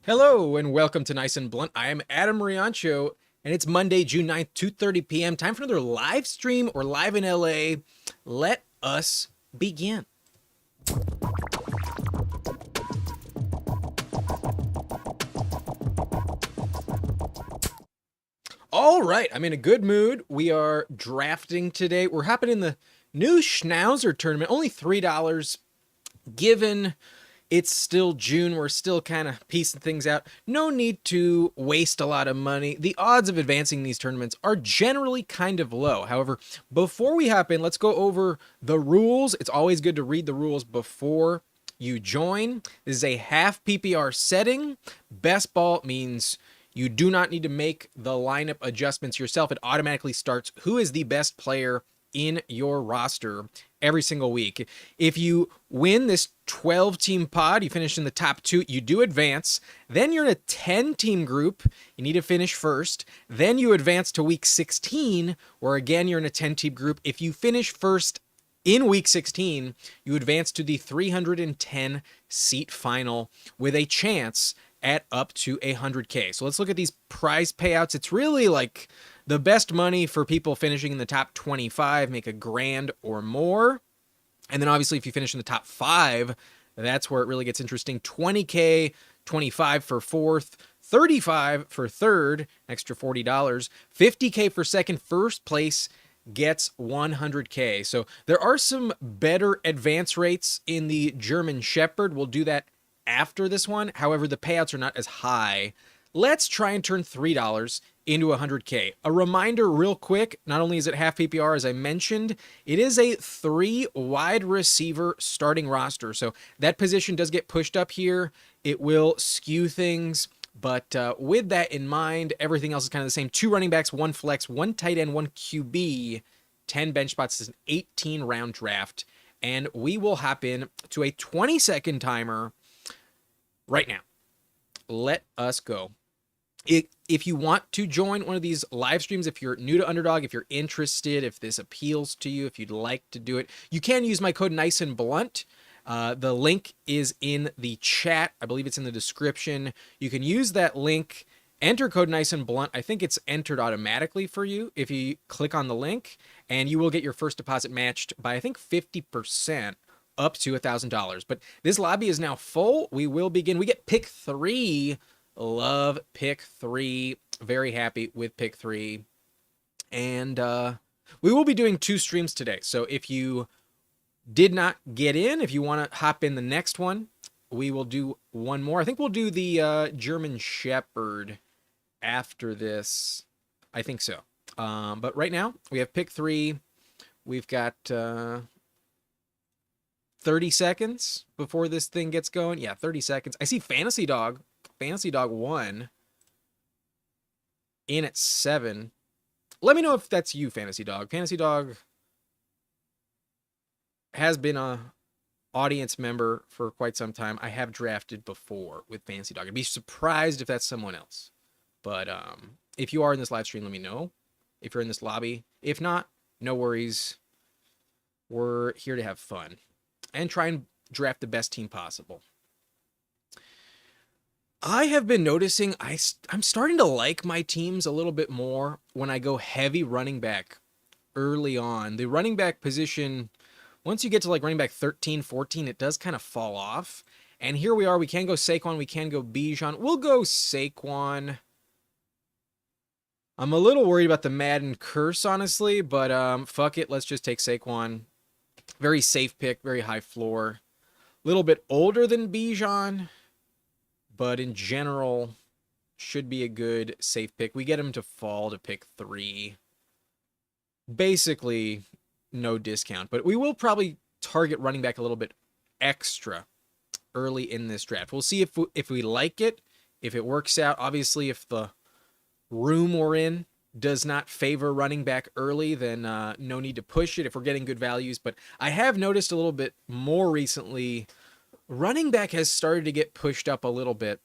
Hello and welcome to Nice and Blunt. I am Adam Riancho, and it's Monday, June 9th, 2:30 p.m. Time for another live stream or live in LA. Let us begin. All right, I'm in a good mood. We are drafting today. We're hopping in the new Schnauzer tournament. Only $3 given it's still June. We're still kind of piecing things out. No need to waste a lot of money. The odds of advancing these tournaments are generally kind of low. However, before we hop in, let's go over the rules. It's always good to read the rules before you join. This is a half PPR setting. Best ball means you do not need to make the lineup adjustments yourself. It automatically starts who is the best player in your roster every single week. If you win this 12 team pod, you finish in the top two, you do advance. Then you're in a 10 team group. You need to finish first. Then you advance to week 16, where again, you're in a 10 team group. If you finish first in week 16, you advance to the 310 seat final with a chance at up to 100K. So let's look at these prize payouts. It's really like the best money for people finishing in the top 25, make a grand or more. And then obviously if you finish in the top 5, that's where it really gets interesting. 20K, 25 for fourth, 35 for third, extra $40, 50K for second. First place gets 100K. So there are some better advance rates in the German Shepherd. We'll do that after this one. However, the payouts are not as high. Let's try and turn $3 into 100K. A reminder real quick, not only is it half PPR as I mentioned, it is a 3 wide receiver starting roster. So that position does get pushed up here. It will skew things. But with that in mind, everything else is kind of the same. 2 running backs, 1 flex, 1 tight end, 1 QB, 10 bench spots. This is an 18 round draft. And we will hop in to a 20-second timer right now. Let us go. If you want to join one of these live streams, if you're new to Underdog, if you're interested, if this appeals to you, if you'd like to do it, you can use my code Nice and Blunt. The link is in the chat. I believe it's in the description. You can use that link, enter code Nice and Blunt. I think it's entered automatically for you if you click on the link, and you will get your first deposit matched by, I think, 50%. Up to $1,000. But this lobby is now full. We will begin. We get pick 3. Love pick 3. Very happy with pick 3. And we will be doing 2 streams today. So if you did not get in, if you want to hop in the next one, we will do one more. I think we'll do the German Shepherd after this. I think so. But right now, we have pick 3. We've got 30 seconds before this thing gets going. Yeah, 30 seconds. I see Fantasy Dog. Fantasy Dog 1 in at 7. Let me know if that's you, Fantasy Dog. Fantasy Dog has been a audience member for quite some time. I have drafted before with Fantasy Dog. I'd be surprised if that's someone else. But if you are in this live stream, let me know. If you're in this lobby. If not, no worries. We're here to have fun and try and draft the best team possible. I have been noticing I'm starting to like my teams a little bit more when I go heavy running back early on. The running back position, once you get to like running back 13, 14, it does kind of fall off. And here we are. We can go Saquon. We can go Bijan. We'll go Saquon. I'm a little worried about the Madden curse, honestly, but fuck it. Let's just take Saquon. Very safe pick, very high floor. A little bit older than Bijan, but in general, should be a good safe pick. We get him to fall to pick 3. Basically, no discount, but we will probably target running back a little bit extra early in this draft. We'll see if we like it, if it works out. Obviously, if the room we're in does not favor running back early, then no need to push it if we're getting good values. But I have noticed a little bit more recently, running back has started to get pushed up a little bit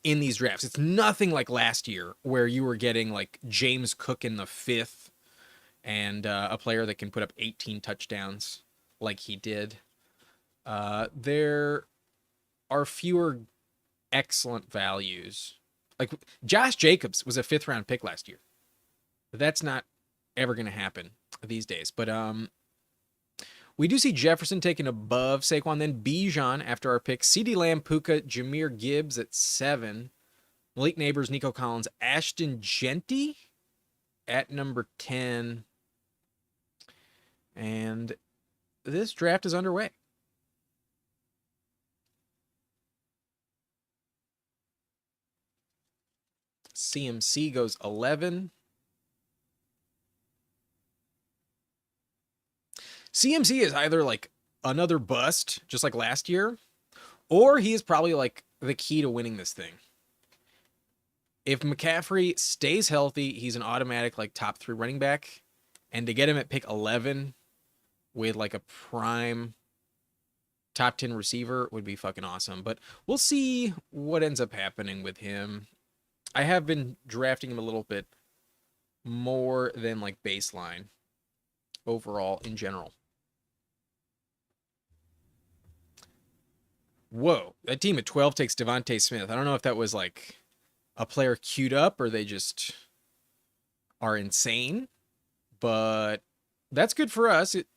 in these drafts. It's nothing like last year where you were getting like James Cook in the 5th and a player that can put up 18 touchdowns like he did. There are fewer excellent values. Like Josh Jacobs was a 5th-round pick last year. That's not ever going to happen these days. But we do see Jefferson taken above Saquon, then Bijan after our pick. CeeDee Lamb, Puka, Jahmyr Gibbs at 7. Malik Neighbors, Nico Collins, Ashton Jeanty at number 10. And this draft is underway. CMC goes 11. CMC is either like another bust, just like last year, or he is probably like the key to winning this thing. If McCaffrey stays healthy, he's an automatic like top 3 running back. And to get him at pick 11 with like a prime top 10 receiver would be fucking awesome. But we'll see what ends up happening with him. I have been drafting him a little bit more than like baseline overall in general. Whoa, that team at 12 takes Devontae Smith. I don't know if that was like a player queued up or they just are insane, but that's good for us. It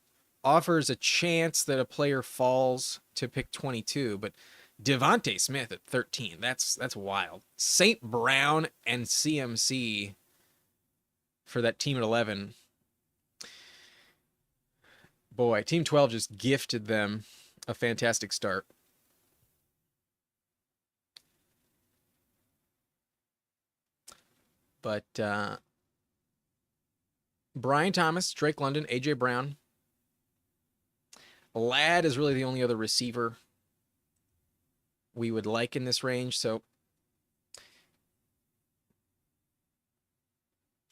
offers a chance that a player falls to pick 22, but Devontae Smith at 13, that's wild. St. Brown and CMC for that team at 11. Boy, Team 12 just gifted them a fantastic start. But Brian Thomas, Drake London, A.J. Brown. Ladd is really the only other receiver we would like in this range. So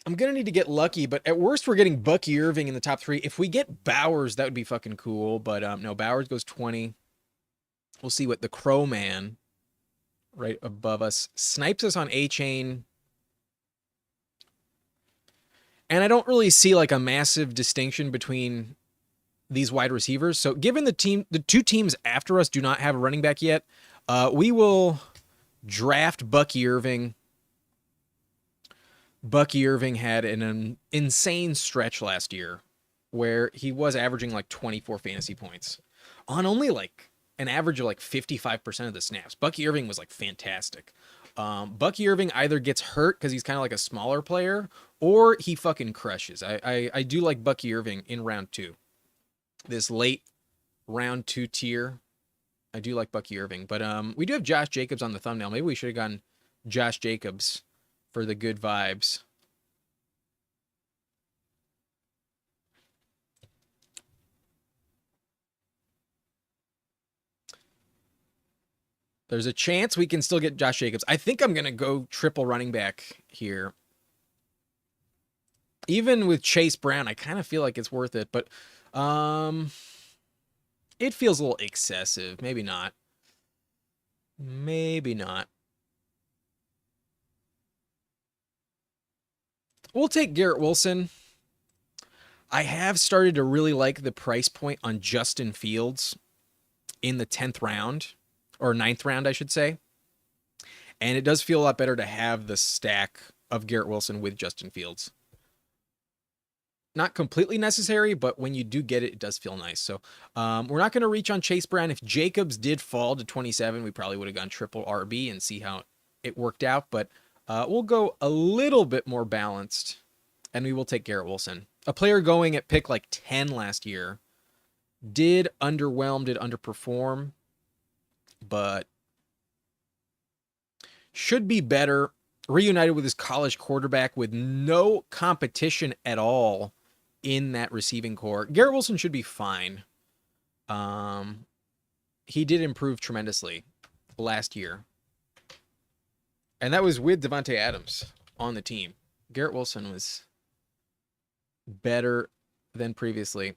I'm going to need to get lucky, but at worst we're getting Bucky Irving in the top 3. If we get Bowers, that would be fucking cool. But no, Bowers goes 20. We'll see what the Crow Man right above us snipes us on A-Chain. And I don't really see like a massive distinction between these wide receivers. So given the 2 teams after us do not have a running back yet, we will draft Bucky Irving. Bucky Irving had an insane stretch last year where he was averaging like 24 fantasy points on only like an average of like 55% of the snaps. Bucky Irving was like fantastic. Bucky Irving either gets hurt because he's kind of like a smaller player, or he fucking crushes. I do like Bucky Irving in round 2. This late round 2 tier, I do like Bucky Irving. But we do have Josh Jacobs on the thumbnail. Maybe we should have gotten Josh Jacobs for the good vibes. There's a chance we can still get Josh Jacobs. I think I'm going to go triple running back here. Even with Chase Brown, I kind of feel like it's worth it, but it feels a little excessive. Maybe not. Maybe not. We'll take Garrett Wilson. I have started to really like the price point on Justin Fields in the 10th round, or 9th round, I should say. And it does feel a lot better to have the stack of Garrett Wilson with Justin Fields. Not completely necessary, but when you do get it, it does feel nice. So we're not going to reach on Chase Brown. If Jacobs did fall to 27, we probably would have gone triple RB and see how it worked out. But we'll go a little bit more balanced, and we will take Garrett Wilson. A player going at pick like 10 last year did underwhelm, did underperform, but should be better. Reunited with his college quarterback with no competition at all in that receiving core. Garrett Wilson should be fine. He did improve tremendously last year. And that was with Devontae Adams on the team. Garrett Wilson was better than previously.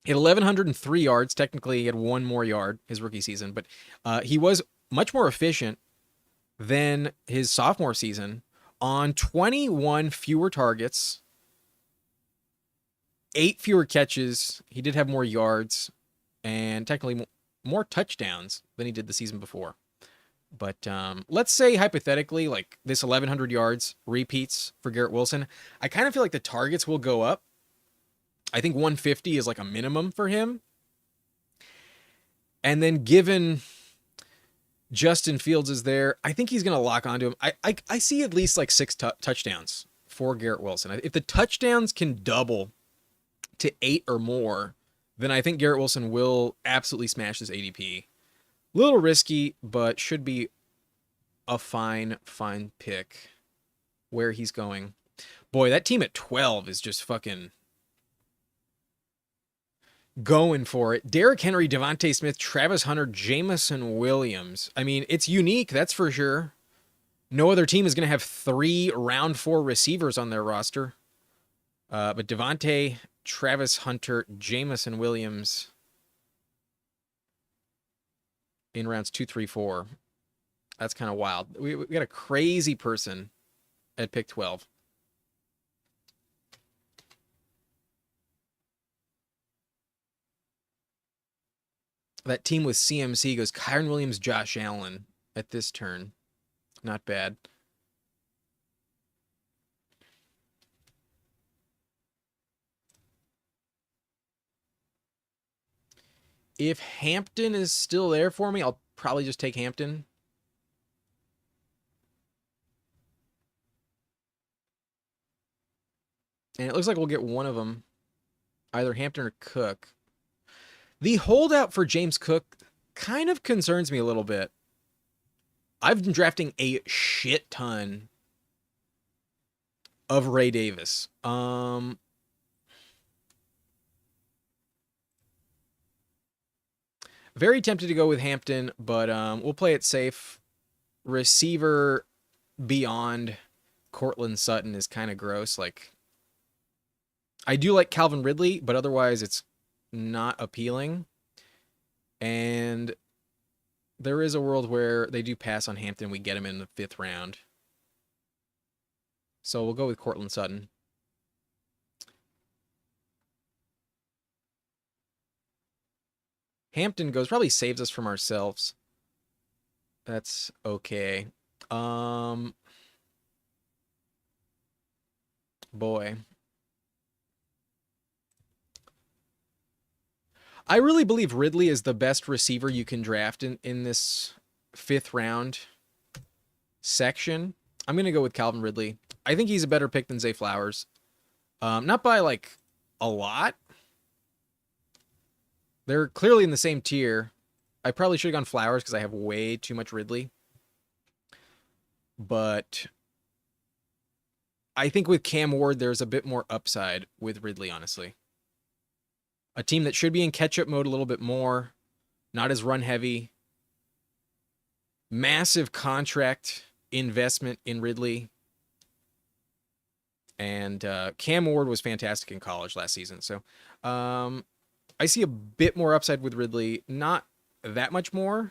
He had 1,103 yards. Technically, he had 1 more yard his rookie season, but he was much more efficient than his sophomore season on 21 fewer targets, 8 fewer catches. He did have more yards and technically more touchdowns than he did the season before. But let's say hypothetically, like this 1,100 yards repeats for Garrett Wilson. I kind of feel like the targets will go up. I think 150 is like a minimum for him. And then given Justin Fields is there, I think he's going to lock onto him. I see at least like 6 touchdowns for Garrett Wilson. If the touchdowns can double to 8 or more, then I think Garrett Wilson will absolutely smash this ADP. Little risky, but should be a fine pick where he's going. Boy, that team at 12 is just fucking going for it. Derrick Henry, Devontae Smith, Travis Hunter, Jameson Williams. I mean, it's unique, that's for sure. No other team is going to have 3 round 4 receivers on their roster. But Devontae, Travis Hunter, Jameson Williams in rounds 2, 3, 4. That's kind of wild. We got a crazy person at pick 12. That team with CMC goes Kyren Williams, Josh Allen at this turn. Not bad. If Hampton is still there for me, I'll probably just take Hampton. And it looks like we'll get one of them. Either Hampton or Cook. The holdout for James Cook kind of concerns me a little bit. I've been drafting a shit ton of Ray Davis. Very tempted to go with Hampton, but we'll play it safe. Receiver beyond Cortland Sutton is kind of gross. Like, I do like Calvin Ridley, but otherwise it's not appealing. And there is a world where they do pass on Hampton. We get him in the 5th round. So we'll go with Cortland Sutton. Hampton goes, probably saves us from ourselves. That's okay. Boy. I really believe Ridley is the best receiver you can draft in this 5th round section. I'm going to go with Calvin Ridley. I think he's a better pick than Zay Flowers. Not by, like, a lot. They're clearly in the same tier. I probably should have gone Flowers because I have way too much Ridley. But I think with Cam Ward, there's a bit more upside with Ridley, honestly. A team that should be in catch-up mode a little bit more. Not as run-heavy. Massive contract investment in Ridley. And Cam Ward was fantastic in college last season. So I see a bit more upside with Ridley. Not that much more.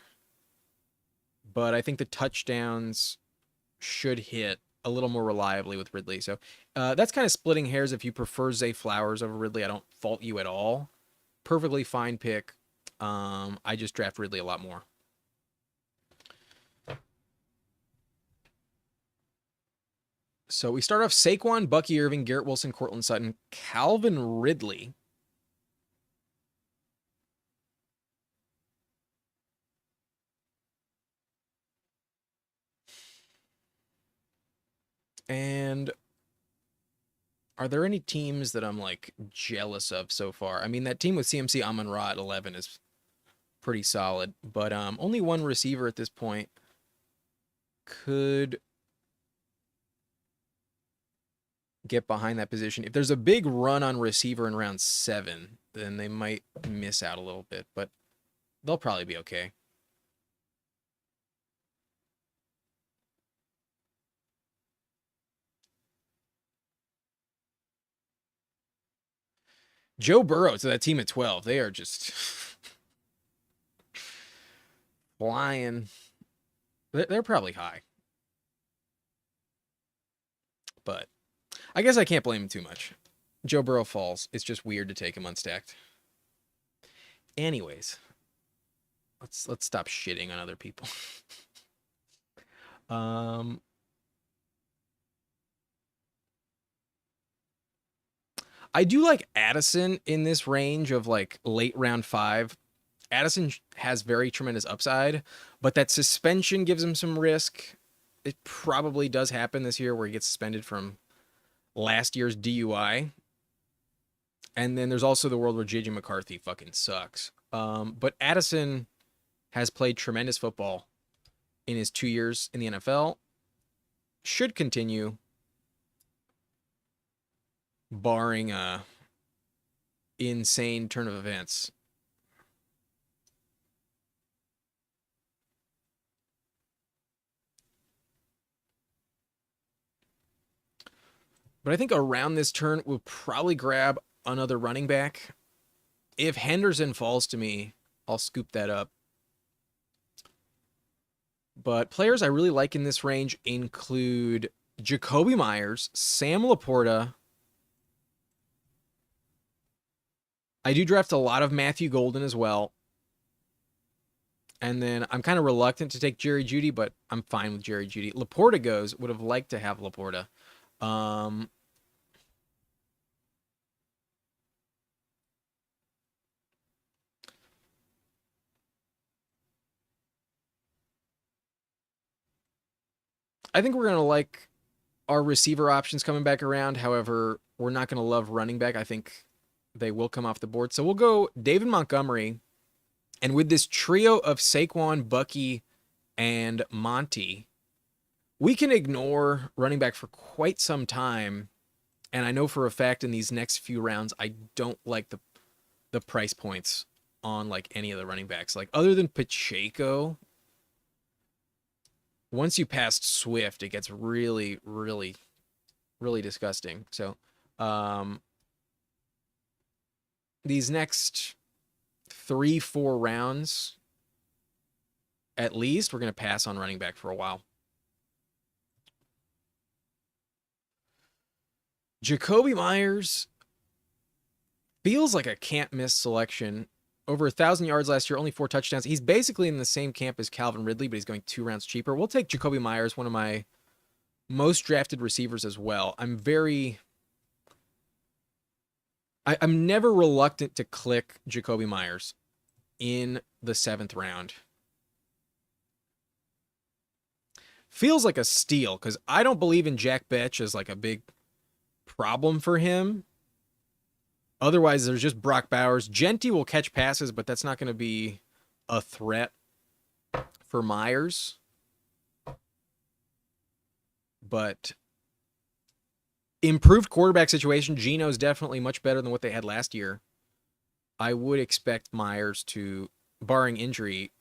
But I think the touchdowns should hit a little more reliably with Ridley. So that's kind of splitting hairs. If you prefer Zay Flowers over Ridley, I don't fault you at all. Perfectly fine pick. I just draft Ridley a lot more. So we start off Saquon, Bucky Irving, Garrett Wilson, Cortland Sutton, Calvin Ridley. And are there any teams that I'm like jealous of so far? I mean, that team with CMC Amon-Ra at 11 is pretty solid, but only one receiver at this point could get behind that position. If there's a big run on receiver in round 7, then they might miss out a little bit, but they'll probably be okay. Joe Burrow to that team at 12. They are just flying. They're probably high. But I guess I can't blame him too much. Joe Burrow falls. It's just weird to take him unstacked. Anyways, let's stop shitting on other people. Um, I do like Addison in this range of like late round 5. Addison has very tremendous upside, but that suspension gives him some risk. It probably does happen this year where he gets suspended from last year's DUI. And then there's also the world where JJ McCarthy fucking sucks. But Addison has played tremendous football in his 2 years in the NFL. Should continue, barring a insane turn of events. But I think around this turn, we'll probably grab another running back. If Henderson falls to me, I'll scoop that up. But players I really like in this range include Jakobi Meyers, Sam Laporta. I do draft a lot of Matthew Golden as well. And then I'm kind of reluctant to take Jerry Jeudy, but I'm fine with Jerry Jeudy. Laporta goes. Would have liked to have Laporta. I think we're going to like our receiver options coming back around. However, we're not going to love running back. I think they will come off the board. So we'll go David Montgomery. And with this trio of Saquon, Bucky, and Monty, we can ignore running back for quite some time. And I know for a fact in these next few rounds, I don't like the price points on like any of the running backs. Like other than Pacheco, once you passed Swift, it gets really, really, really disgusting. So these next 3-4 rounds, at least, we're going to pass on running back for a while. Jakobi Meyers feels like a can't miss selection. Over 1,000 yards last year, only 4 touchdowns. He's basically in the same camp as Calvin Ridley, but he's going 2 rounds cheaper. We'll take Jakobi Meyers, one of my most drafted receivers as well. I'm never reluctant to click Jakobi Meyers in the 7th round. Feels like a steal because I don't believe in Jack Betch as like a big problem for him. Otherwise, there's just Brock Bowers. Genty will catch passes, but that's not going to be a threat for Meyers. But improved quarterback situation. Geno is definitely much better than what they had last year. I would expect Meyers to, barring injury,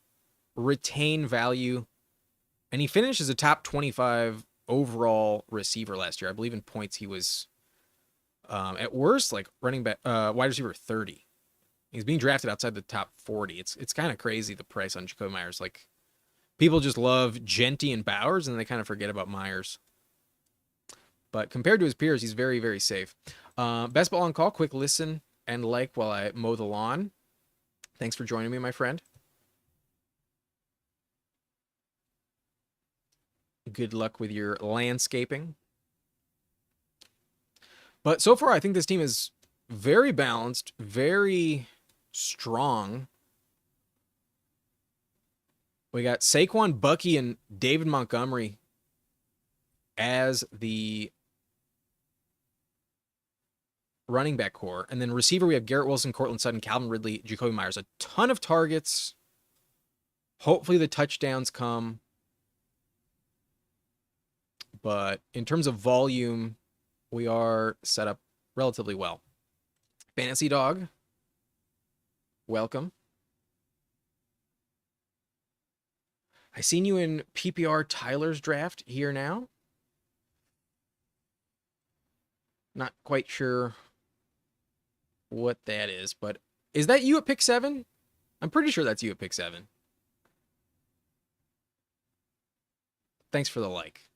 retain value. And he finished as a top 25 overall receiver last year. I believe in points he was at worst like running back, wide receiver 30. He's being drafted outside the top 40. It's kind of crazy the price on Jakobi Meyers. Like people just love Genty and Bowers, and they kind of forget about Meyers. But compared to his peers, he's very, very safe. Best ball on call, quick listen and like while I mow the lawn. Thanks for joining me, my friend. Good luck with your landscaping. But so far, I think this team is very balanced, very strong. We got Saquon, Bucky, and David Montgomery as the running back core. And then receiver, we have Garrett Wilson, Courtland Sutton, Calvin Ridley, Jakobi Meyers. A ton of targets. Hopefully the touchdowns come. But in terms of volume, we are set up relatively well. Fantasy Dog, welcome. I seen you in PPR Tyler's draft here now. Not quite sure what that is, but is that you at pick 7? I'm pretty sure that's you at pick 7. Thanks for the like.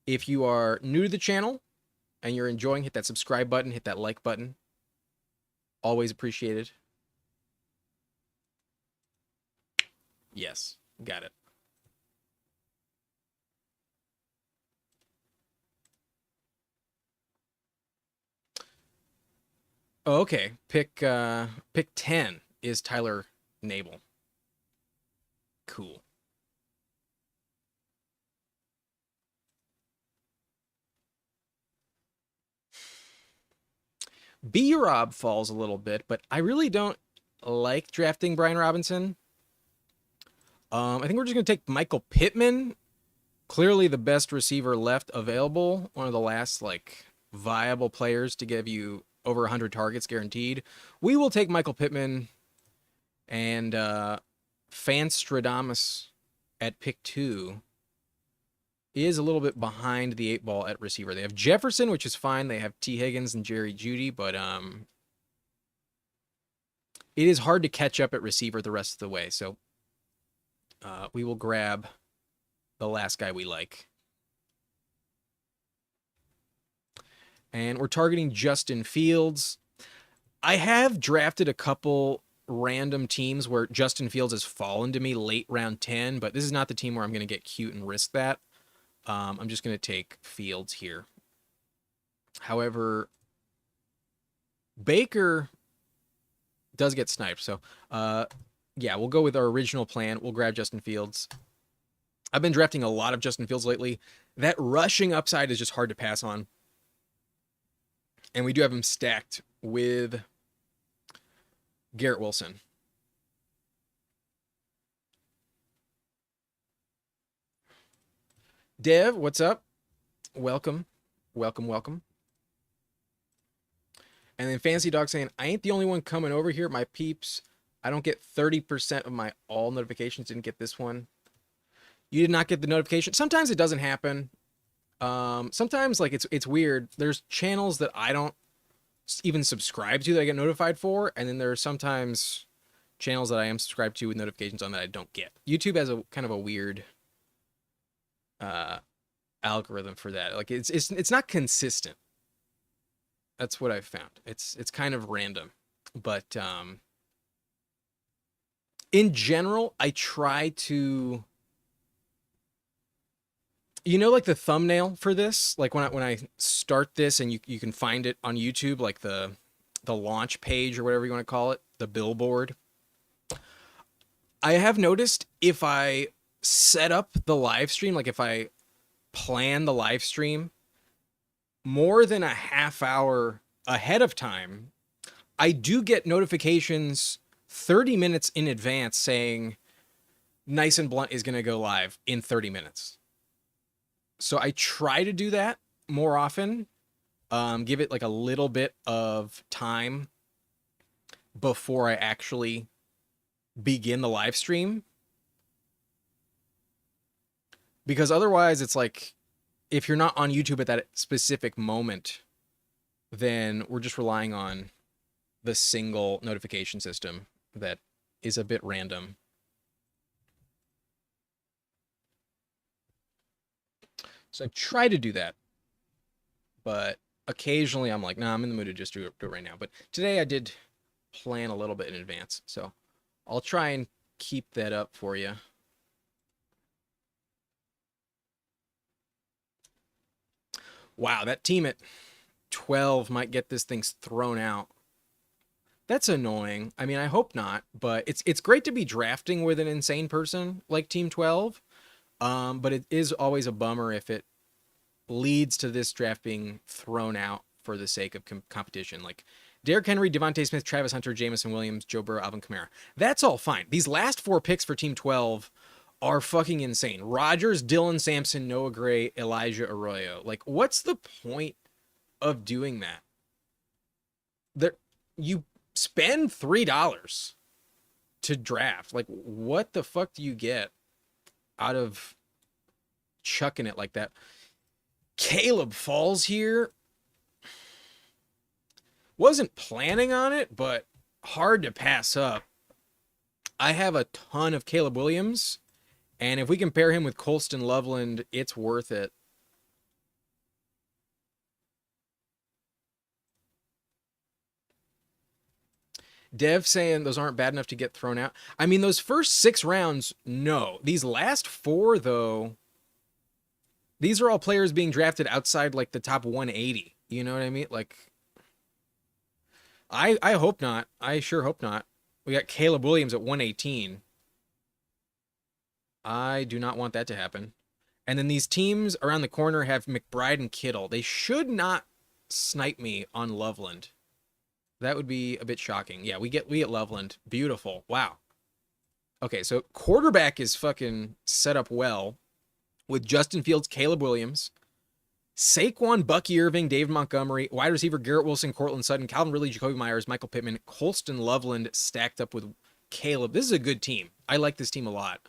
If you are new to the channel and you're enjoying, hit that subscribe button, hit that like button. Always appreciated. Yes, got it. Oh, okay. Pick 10 is Tyler Nabel. Cool. B Rob falls a little bit, but I really don't like drafting Brian Robinson. I think we're just gonna take Michael Pittman, clearly the best receiver left available, one of the last like viable players to give you over 100 targets guaranteed. We will take Michael Pittman and Fanstradamus at pick 2 is a little bit behind the 8 ball at receiver. They have Jefferson, which is fine. They have T. Higgins and Jerry Jeudy, but it is hard to catch up at receiver the rest of the way. So we will grab the last guy we like. And we're targeting Justin Fields. I have drafted a couple random teams where Justin Fields has fallen to me late round 10, but this is not the team where I'm going to get cute and risk that. I'm just going to take Fields here. However, Baker does get sniped. So, yeah, we'll go with our original plan. We'll grab Justin Fields. I've been drafting a lot of Justin Fields lately. That rushing upside is just hard to pass on. And we do have him stacked with Garrett Wilson. Dev, what's up? Welcome. Welcome. And then Fancy Dog saying, I ain't the only one coming over here. My peeps, I don't get 30% of my all notifications. Didn't get this one. You did not get the notification. Sometimes it doesn't happen. Sometimes like it's weird. There's channels that I don't even subscribe to that I get notified for, and then there are sometimes channels that I am subscribed to with notifications on that I don't get. YouTube has a kind of a weird algorithm for that. Like it's not consistent. That's what I've found. It's kind of random, but in general, I try to, like the thumbnail for this, like when I start this, and you can find it on YouTube, like the launch page or whatever you want to call it, the billboard. I have noticed if I set up the live stream, like if I plan the live stream more than a half hour ahead of time, I do get notifications 30 minutes in advance saying Nice and Blunt is going to go live in 30 minutes. So I try to do that more often. Give it like a little bit of time before I actually begin the live stream. Because otherwise it's like, if you're not on YouTube at that specific moment, then we're just relying on the single notification system that is a bit random. So I try to do that, but occasionally I'm like, nah, I'm in the mood to just do it right now. But today I did plan a little bit in advance, so I'll try and keep that up for you. Wow, that team at 12 might get this thing thrown out. That's annoying. I mean, I hope not, but it's great to be drafting with an insane person like Team 12. But it is always a bummer if it leads to this draft being thrown out for the sake of competition. Like Derrick Henry, Devontae Smith, Travis Hunter, Jameson Williams, Joe Burrow, Alvin Kamara. That's all fine. These last 4 picks for Team 12 are fucking insane. Rodgers, Dylan Sampson, Noah Gray, Elijah Arroyo. Like, what's the point of doing that? You spend $3 to draft. Like, what the fuck do you get out of chucking it like that? Caleb falls here. Wasn't planning on it, but hard to pass up. I have a ton of Caleb Williams, and if we compare him with Colston Loveland, it's worth it. Dev saying those aren't bad enough to get thrown out. I mean, those first 6 rounds, no. These last 4, though, these are all players being drafted outside like the top 180. You know what I mean? Like, I hope not. I sure hope not. We got Caleb Williams at 118. I do not want that to happen. And then these teams around the corner have McBride and Kittle. They should not snipe me on Loveland. That would be a bit shocking. Yeah, we get Loveland. Beautiful. Wow. Okay, so quarterback is fucking set up well with Justin Fields, Caleb Williams, Saquon, Bucky Irving, David Montgomery, wide receiver Garrett Wilson, Cortland Sutton, Calvin Ridley, Jacoby Myers, Michael Pittman, Colston Loveland stacked up with Caleb. This is a good team. I like this team a lot.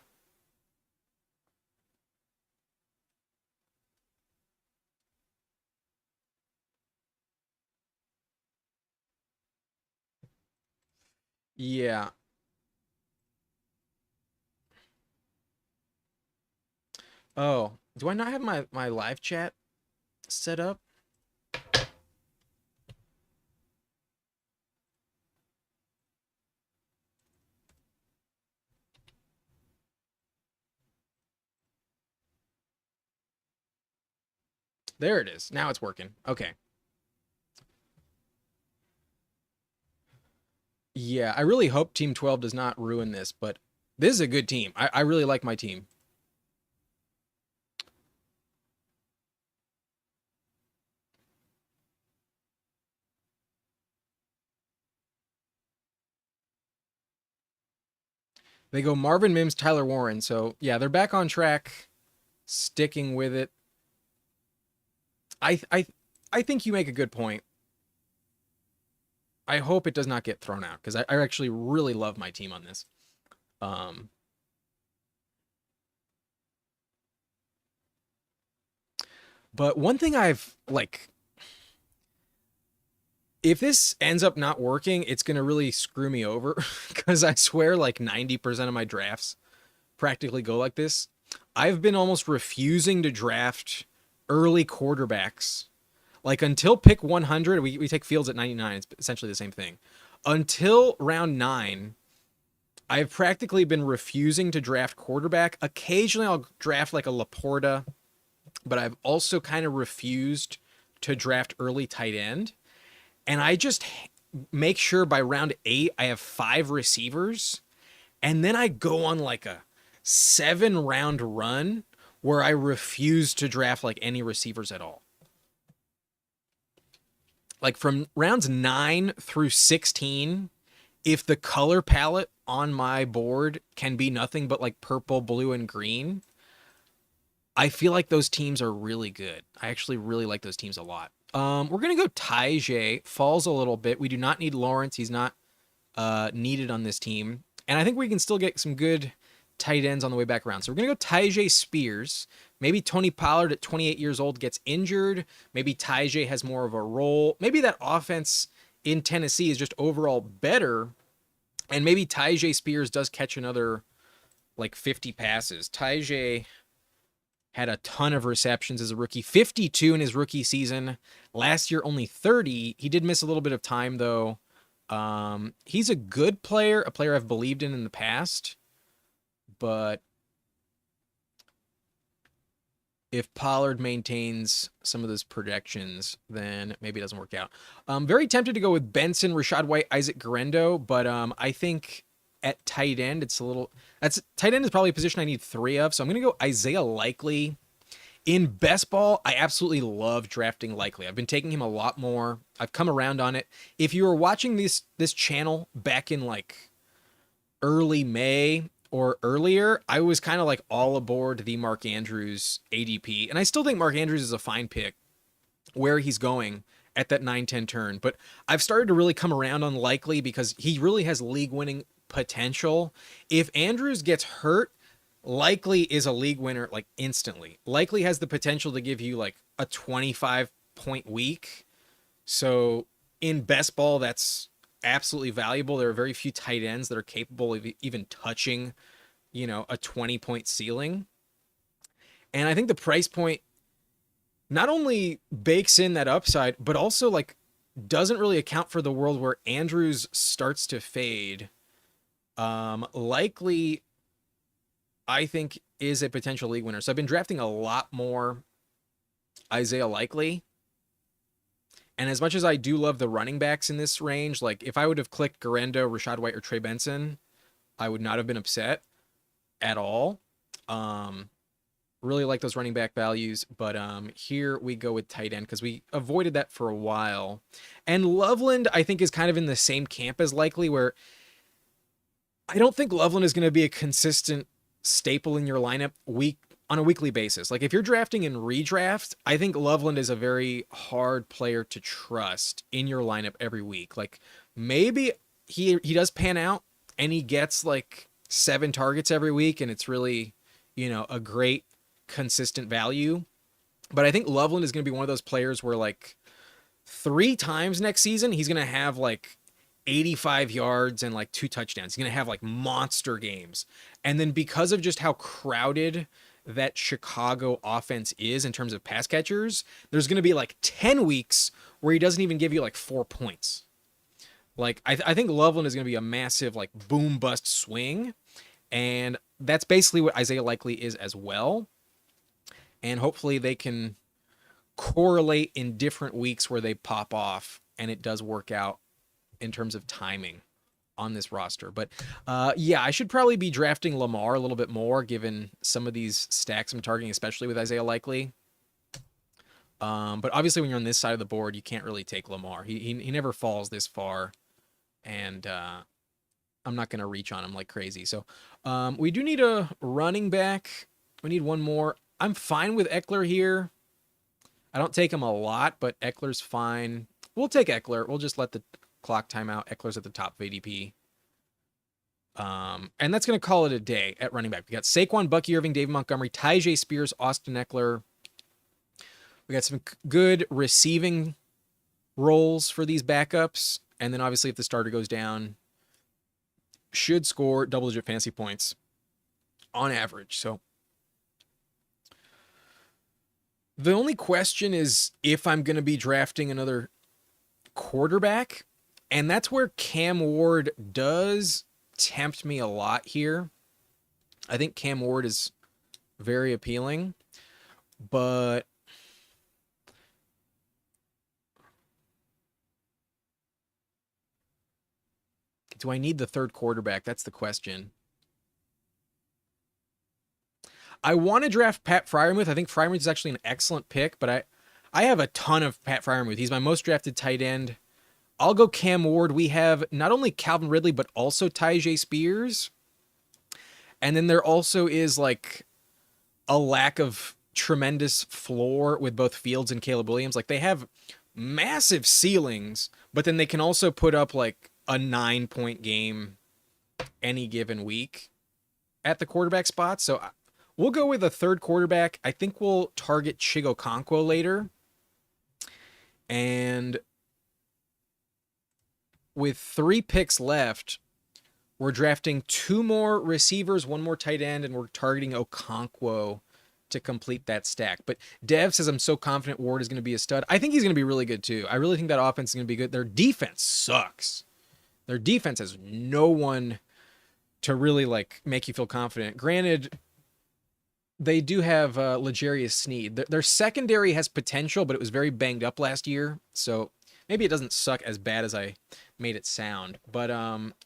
Yeah. Oh, do I not have my live chat set up? There it is. Now it's working. Okay. Yeah, I really hope Team 12 does not ruin this, but this is a good team. I really like my team. They go Marvin Mims, Tyler Warren. So yeah, they're back on track, sticking with it. I I I think you make a good point. I hope it does not get thrown out because I actually really love my team on this. Um, but one thing I've like, if this ends up not working, it's gonna really screw me over because I swear like 90% of my drafts practically go like this. I've been almost refusing to draft early quarterbacks. Like until pick 100, we take Fields at 99. It's essentially the same thing. Until round 9, I've practically been refusing to draft quarterback. Occasionally I'll draft like a Laporta, but I've also kind of refused to draft early tight end. And I just make sure by round 8 I have 5 receivers, and then I go on like a 7 round run where I refuse to draft like any receivers at all. Like from rounds 9 through 16, if the color palette on my board can be nothing but like purple, blue, and green, I feel like those teams are really good. I actually really like those teams a lot. We're gonna go Tajay. Falls a little bit. We do not need Lawrence. He's not needed on this team, and I think we can still get some good tight ends on the way back around. So we're gonna go Tajay Spears. Maybe Tony Pollard at 28 years old gets injured. Maybe Tajay has more of a role. Maybe that offense in Tennessee is just overall better, and maybe Tajay Spears does catch another like 50 passes. Tajay had a ton of receptions as a rookie, 52 in his rookie season. Last year, only 30. He did miss a little bit of time, though. He's a good player, a player I've believed in the past. But if Pollard maintains some of those projections, then maybe it doesn't work out. I'm very tempted to go with Benson, Rashad White, Isaac Guerendo, but I think at tight end, it's a little. That's tight end is probably a position I need 3 of, so I'm gonna go Isaiah Likely. In best ball, I absolutely love drafting Likely. I've been taking him a lot more. I've come around on it. If you were watching this channel back in like early May or earlier, I was kind of like all aboard the Mark Andrews ADP, and I still think Mark Andrews is a fine pick where he's going at that 9-10 turn. But I've started to really come around on Likely because he really has league winning potential. If Andrews gets hurt, Likely is a league winner like instantly. Likely has the potential to give you like a 25-point week. So in best ball, that's absolutely valuable. There are very few tight ends that are capable of even touching, a 20-point ceiling. And I think the price point not only bakes in that upside, but also like doesn't really account for the world where Andrews starts to fade. Likely, I think, is a potential league winner. So I've been drafting a lot more Isaiah Likely. And as much as I do love the running backs in this range, like if I would have clicked Garendo, Rashad White, or Trey Benson, I would not have been upset at all. Um, really like those running back values, but here we go with tight end because we avoided that for a while. And Loveland, I think, is kind of in the same camp as Likely, where I don't think Loveland is going to be a consistent staple in your lineup on a weekly basis. Like if you're drafting in redraft, I think Loveland is a very hard player to trust in your lineup every week. Like maybe he does pan out and he gets like 7 targets every week and it's really, a great consistent value. But I think Loveland is going to be one of those players where like 3 times next season he's going to have like 85 yards and like 2 touchdowns. He's going to have like monster games. And then because of just how crowded that Chicago offense is in terms of pass catchers, there's going to be like 10 weeks where he doesn't even give you like 4 points. Like I think Loveland is going to be a massive like boom bust swing. And that's basically what Isaiah Likely is as well. And hopefully they can correlate in different weeks where they pop off and it does work out in terms of timing on this roster. But yeah, I should probably be drafting Lamar a little bit more given some of these stacks I'm targeting, especially with Isaiah Likely. But obviously when you're on this side of the board, you can't really take Lamar. He never falls this far. And I'm not going to reach on him like crazy. So we do need a running back. We need one more. I'm fine with Eckler here. I don't take him a lot, but Eckler's fine. We'll take Eckler. We'll just let the clock timeout. Eckler's at the top of ADP. And that's going to call it a day at running back. We got Saquon, Bucky Irving, David Montgomery, Tyjae Spears, Austin Eckler. We got some good receiving roles for these backups. And then obviously if the starter goes down, should score double-digit fantasy points on average. So the only question is if I'm going to be drafting another quarterback. And that's where Cam Ward does tempt me a lot here. I think Cam Ward is very appealing, but do I need the third quarterback? That's the question. I want to draft Pat Freiermuth. I think Freiermuth is actually an excellent pick, but I have a ton of Pat Freiermuth. He's my most drafted tight end. I'll go Cam Ward. We have not only Calvin Ridley, but also Tyjae Spears. And then there also is like a lack of tremendous floor with both Fields and Caleb Williams. Like they have massive ceilings, but then they can also put up like a 9-point game any given week at the quarterback spot. So we'll go with a third quarterback. I think we'll target Chig Okonkwo later. And with 3 picks left, we're drafting 2 more receivers, 1 more tight end, and we're targeting Okonkwo to complete that stack. But Dev says, I'm so confident Ward is going to be a stud. I think he's going to be really good too. I really think that offense is going to be good. Their defense sucks. Their defense has no one to really like make you feel confident. Granted, they do have L'Jarius Sneed. Their secondary has potential, but it was very banged up last year. So maybe it doesn't suck as bad as I made it sound. But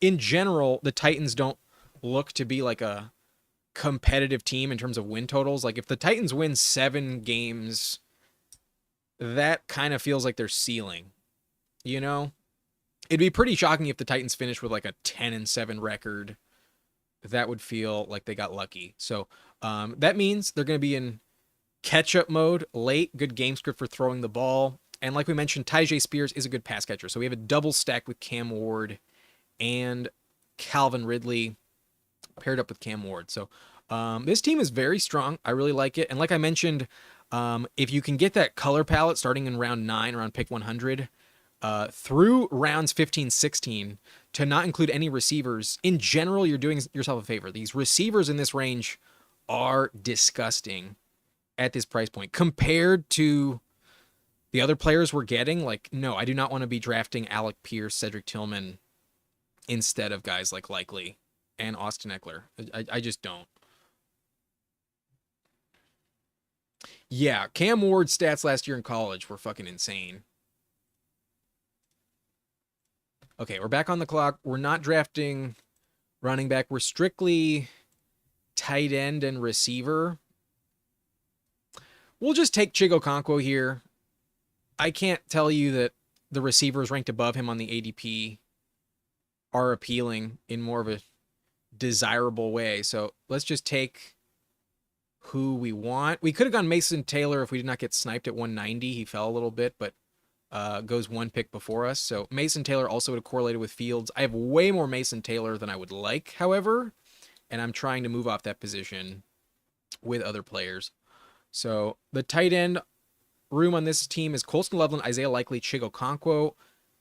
in general, the Titans don't look to be like a competitive team in terms of win totals. Like if the Titans win 7 games, that kind of feels like their ceiling. It'd be pretty shocking if the Titans finish with like a 10-7 record. That would feel like they got lucky. So that means they're going to be in catch-up mode late. Good game script for throwing the ball. And like we mentioned, Tyjae Spears is a good pass catcher. So we have a double stack with Cam Ward and Calvin Ridley paired up with Cam Ward. So this team is very strong. I really like it. And like I mentioned, if you can get that color palette starting in round 9, around pick 100, through rounds 15, 16, to not include any receivers, in general, you're doing yourself a favor. These receivers in this range are disgusting at this price point compared to the other players we're getting. Like, no, I do not want to be drafting Alec Pierce, Cedric Tillman instead of guys like Likely and Austin Eckler. I just don't. Yeah, Cam Ward's stats last year in college were fucking insane. Okay, we're back on the clock. We're not drafting running back. We're strictly tight end and receiver. We'll just take Chig Okonkwo here. I can't tell you that the receivers ranked above him on the ADP are appealing in more of a desirable way. So let's just take who we want. We could have gone Mason Taylor if we did not get sniped at 190. He fell a little bit, but goes one pick before us. So Mason Taylor also would have correlated with Fields. I have way more Mason Taylor than I would like, however, and I'm trying to move off that position with other players. So the tight end room on this team is Colston Loveland, Isaiah Likely, Chig Okonkwo.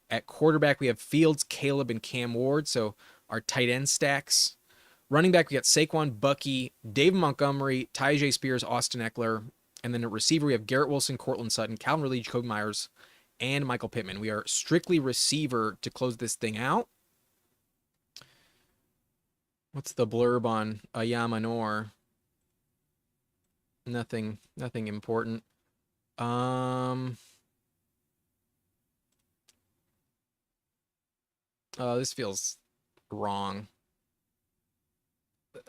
At quarterback, we have Fields, Caleb, and Cam Ward. So our tight end stacks. Running back, we got Saquon, Bucky, Dave Montgomery, Tyjae Spears, Austin Eckler. And then at receiver, we have Garrett Wilson, Cortland Sutton, Calvin Ridley, Jacoby Myers, and Michael Pittman. We are strictly receiver to close this thing out. What's the blurb on Ayamanor? Nothing important. This feels wrong.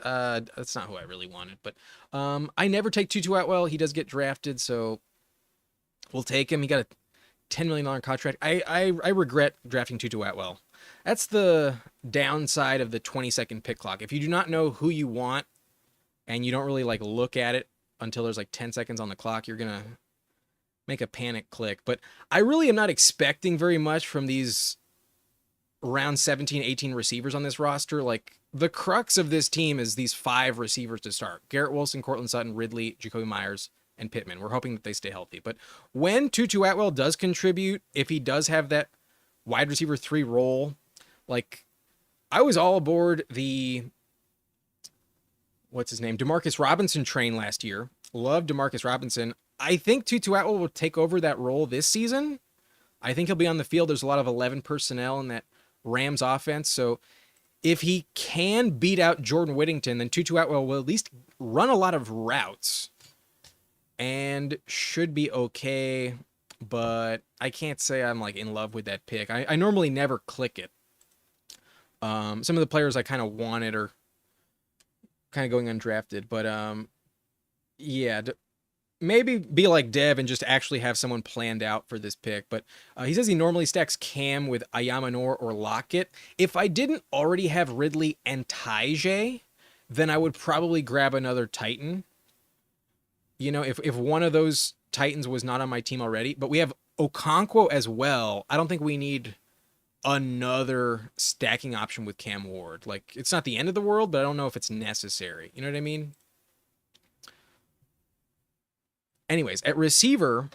That's not who I really wanted, but I never take Tutu Atwell. He does get drafted, so we'll take him. He got a $10 million contract. I regret drafting Tutu Atwell. That's the downside of the 20-second pick clock. If you do not know who you want and you don't really like look at it until there's like 10 seconds on the clock, you're gonna make a panic click. But I really am not expecting very much from these round 17, 18 receivers on this roster. Like, the crux of this team is these 5 receivers to start: Garrett Wilson, Cortland Sutton, Ridley, Jacoby Myers, and Pittman. We're hoping that they stay healthy. But when Tutu Atwell does contribute, if he does have that wide receiver 3 role, like, I was all aboard the, what's his name, Demarcus Robinson train last year. Loved Demarcus Robinson. I think Tutu Atwell will take over that role this season. I think he'll be on the field. There's a lot of 11 personnel in that Rams offense. So if he can beat out Jordan Whittington, then Tutu Atwell will at least run a lot of routes and should be okay. But I can't say I'm like in love with that pick. I normally never click it. Some of the players I kind of wanted are kind of going undrafted, but yeah, maybe be like Dev and just actually have someone planned out for this pick. But he says he normally stacks Cam with Ayamanor or Lockett. If I didn't already have Ridley and Tyjae, then I would probably grab another Titan. You know, if one of those Titans was not on my team already. But we have Okonkwo as well. I don't think we need another stacking option with Cam Ward. Like, it's not the end of the world, but I don't know if it's necessary. You know what I mean? Anyways, at receiver,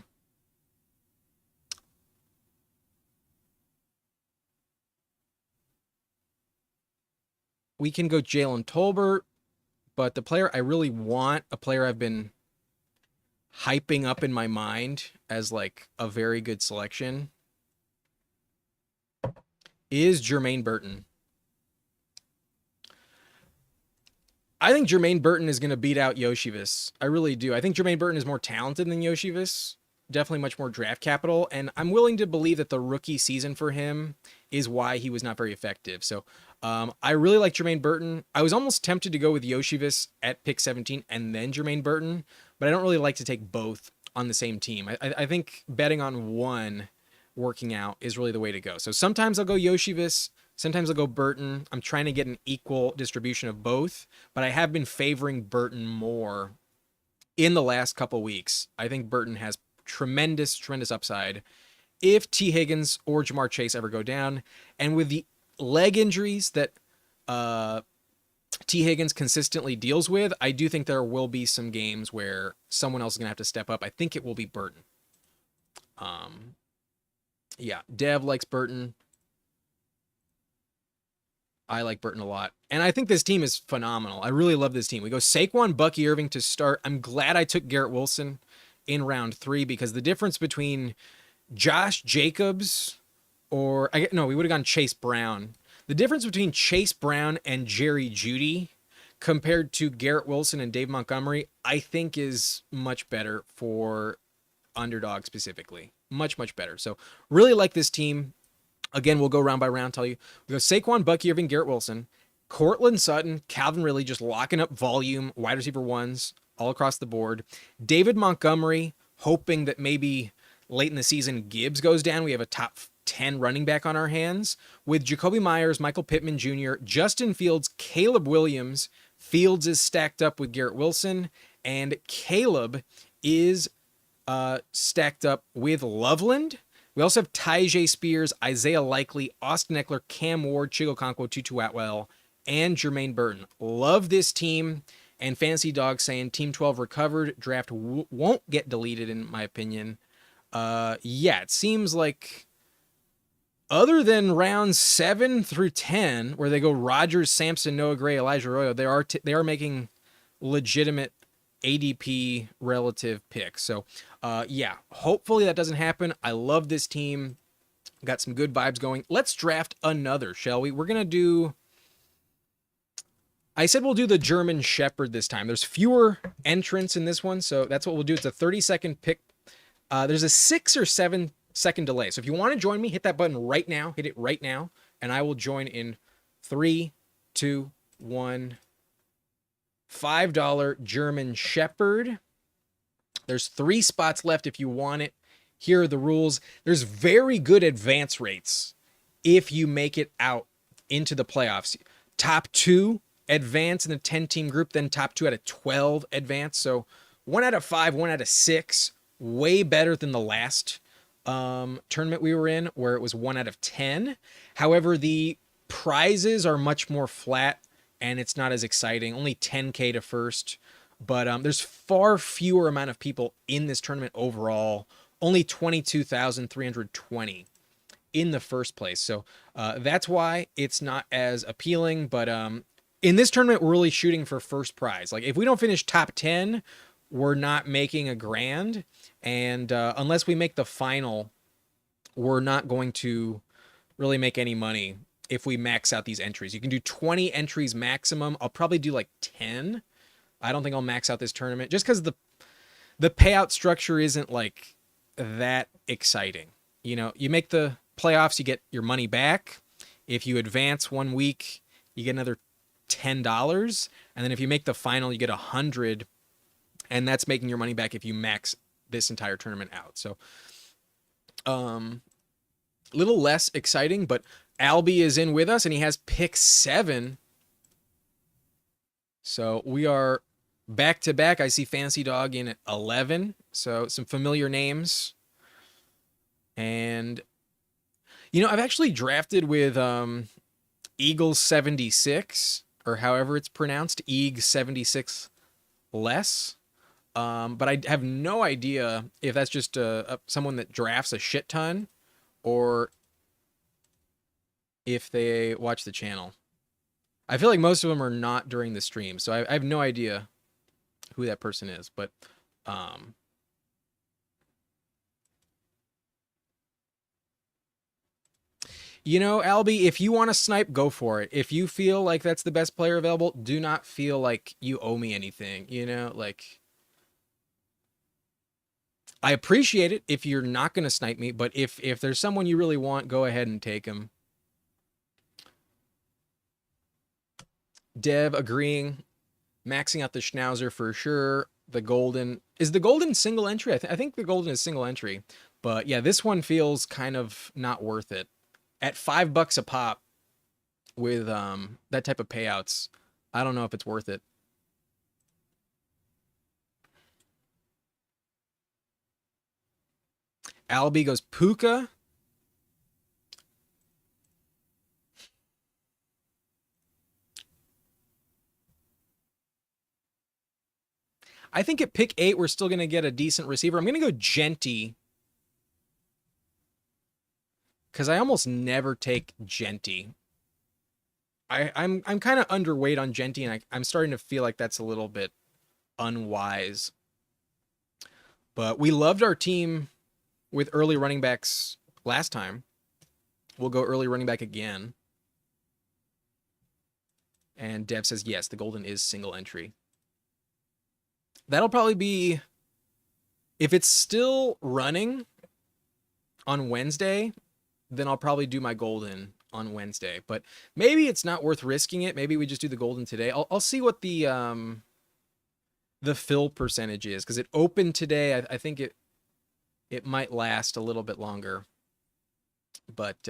we can go Jalen Tolbert, but the player I really want, a player I've been hyping up in my mind as like a very good selection, is Jermaine Burton. I think Jermaine Burton is going to beat out Yoshivis. I really do. I think Jermaine Burton is more talented than Yoshivis. Definitely much more draft capital. And I'm willing to believe that the rookie season for him is why he was not very effective. So I really like Jermaine Burton. I was almost tempted to go with Yoshivis at pick 17 and then Jermaine Burton, but I don't really like to take both on the same team. I think betting on one working out is really the way to go. So sometimes I'll go Yoshivis. Sometimes I'll go Burton. I'm trying to get an equal distribution of both, but I have been favoring Burton more in the last couple weeks. I think Burton has tremendous upside if T. Higgins or Jamar Chase ever go down. And with the leg injuries that T. Higgins consistently deals with, I do think there will be some games where someone else is going to have to step up. I think it will be Burton. Yeah, Dev likes Burton. I like Burton a lot. And I think this team is phenomenal. I really love this team. We go Saquon, Bucky Irving to start. I'm glad I took Garrett Wilson in round 3 because the difference between Josh Jacobs we would have gone Chase Brown. The difference between Chase Brown and Jerry Jeudy compared to Garrett Wilson and Dave Montgomery, I think is much better for underdog specifically. Much better. So really like this team. Again, we'll go round by round, tell you. We go Saquon, Bucky Irving, Garrett Wilson, Cortland Sutton, Calvin Ridley, just locking up volume, wide receiver ones all across the board. David Montgomery, hoping that maybe late in the season Gibbs goes down. We have a top 10 running back on our hands with Jacoby Myers, Michael Pittman Jr., Justin Fields, Caleb Williams. Fields is stacked up with Garrett Wilson, and Caleb is stacked up with Loveland. We also have Tyjae Spears, Isaiah Likely, Austin Eckler, Cam Ward, Chigo Okonkwo, Tutu Atwell, and Jermaine Burton. Love this team. And Fantasy Dog saying Team 12 recovered. Draft won't get deleted, in my opinion. Yeah, it seems like other than rounds 7 through 10, where they go Rodgers, Sampson, Noah Gray, Elijah Arroyo, they are making legitimate ADP relative picks. So, yeah, hopefully that doesn't happen. I love this team. Got some good vibes going. Let's draft another, shall we? We're going to do... I said we'll do the German Shepherd this time. There's fewer entrants in this one, so that's what we'll do. It's a 30-second pick. There's a 6 or 7 second delay. So if you want to join me, hit that button right now. Hit it right now, and I will join in 3, 2, 1. $5 German Shepherd. There's 3 spots left if you want it. Here are the rules. There's very good advance rates if you make it out into the playoffs. Top 2 advance in the 10-team group, then top 2 out of 12 advance. So 1 out of 5, 1 out of 6, way better than the last tournament we were in, where it was 1 out of 10. However, the prizes are much more flat, and it's not as exciting. Only 10K to first, but there's far fewer amount of people in this tournament overall. Only 22,320 in the first place. So that's why it's not as appealing, but in this tournament, we're really shooting for first prize. Like, if we don't finish top 10, we're not making a grand. And unless we make the final, we're not going to really make any money if we max out these entries. You can do 20 entries maximum. I'll probably do like 10. I don't think I'll max out this tournament just because the payout structure isn't like that exciting. You know, you make the playoffs, you get your money back. If you advance 1 week, you get another $10, and then if you make the final, you get 100, and that's making your money back if you max this entire tournament out. So little less exciting, but Albie is in with us, and he has pick 7. So we are back to back. I see Fancy Dog in at 11, so some familiar names. And you know, I've actually drafted with Eagles 76, or however it's pronounced, Eag 76 less. But I have no idea if that's just someone that drafts a shit ton, or if they watch the channel. I feel like most of them are not during the stream, so I have no idea who that person is. But you know, Albie, if you want to snipe, go for it. If you feel like that's the best player available, do not feel like you owe me anything. You know, like, I appreciate it if you're not going to snipe me, but if there's someone you really want, go ahead and take him. Dev agreeing, maxing out the Schnauzer for sure. The Golden, is the Golden single entry? I think the Golden is single entry, but yeah, this one feels kind of not worth it. At $5 a pop with that type of payouts, I don't know if it's worth it. Albie goes Puka. I think at pick 8, we're still going to get a decent receiver. I'm going to go Genty, because I almost never take Genty. I'm kind of underweight on Genty, and I'm starting to feel like that's a little bit unwise. But we loved our team with early running backs last time. We'll go early running back again. And Dev says, yes, the Golden is single entry. That'll probably be, if it's still running on Wednesday, then I'll probably do my golden on Wednesday. But maybe it's not worth risking it. Maybe we just do the golden today. I'll see what the fill percentage is because it opened today. I think it might last a little bit longer. But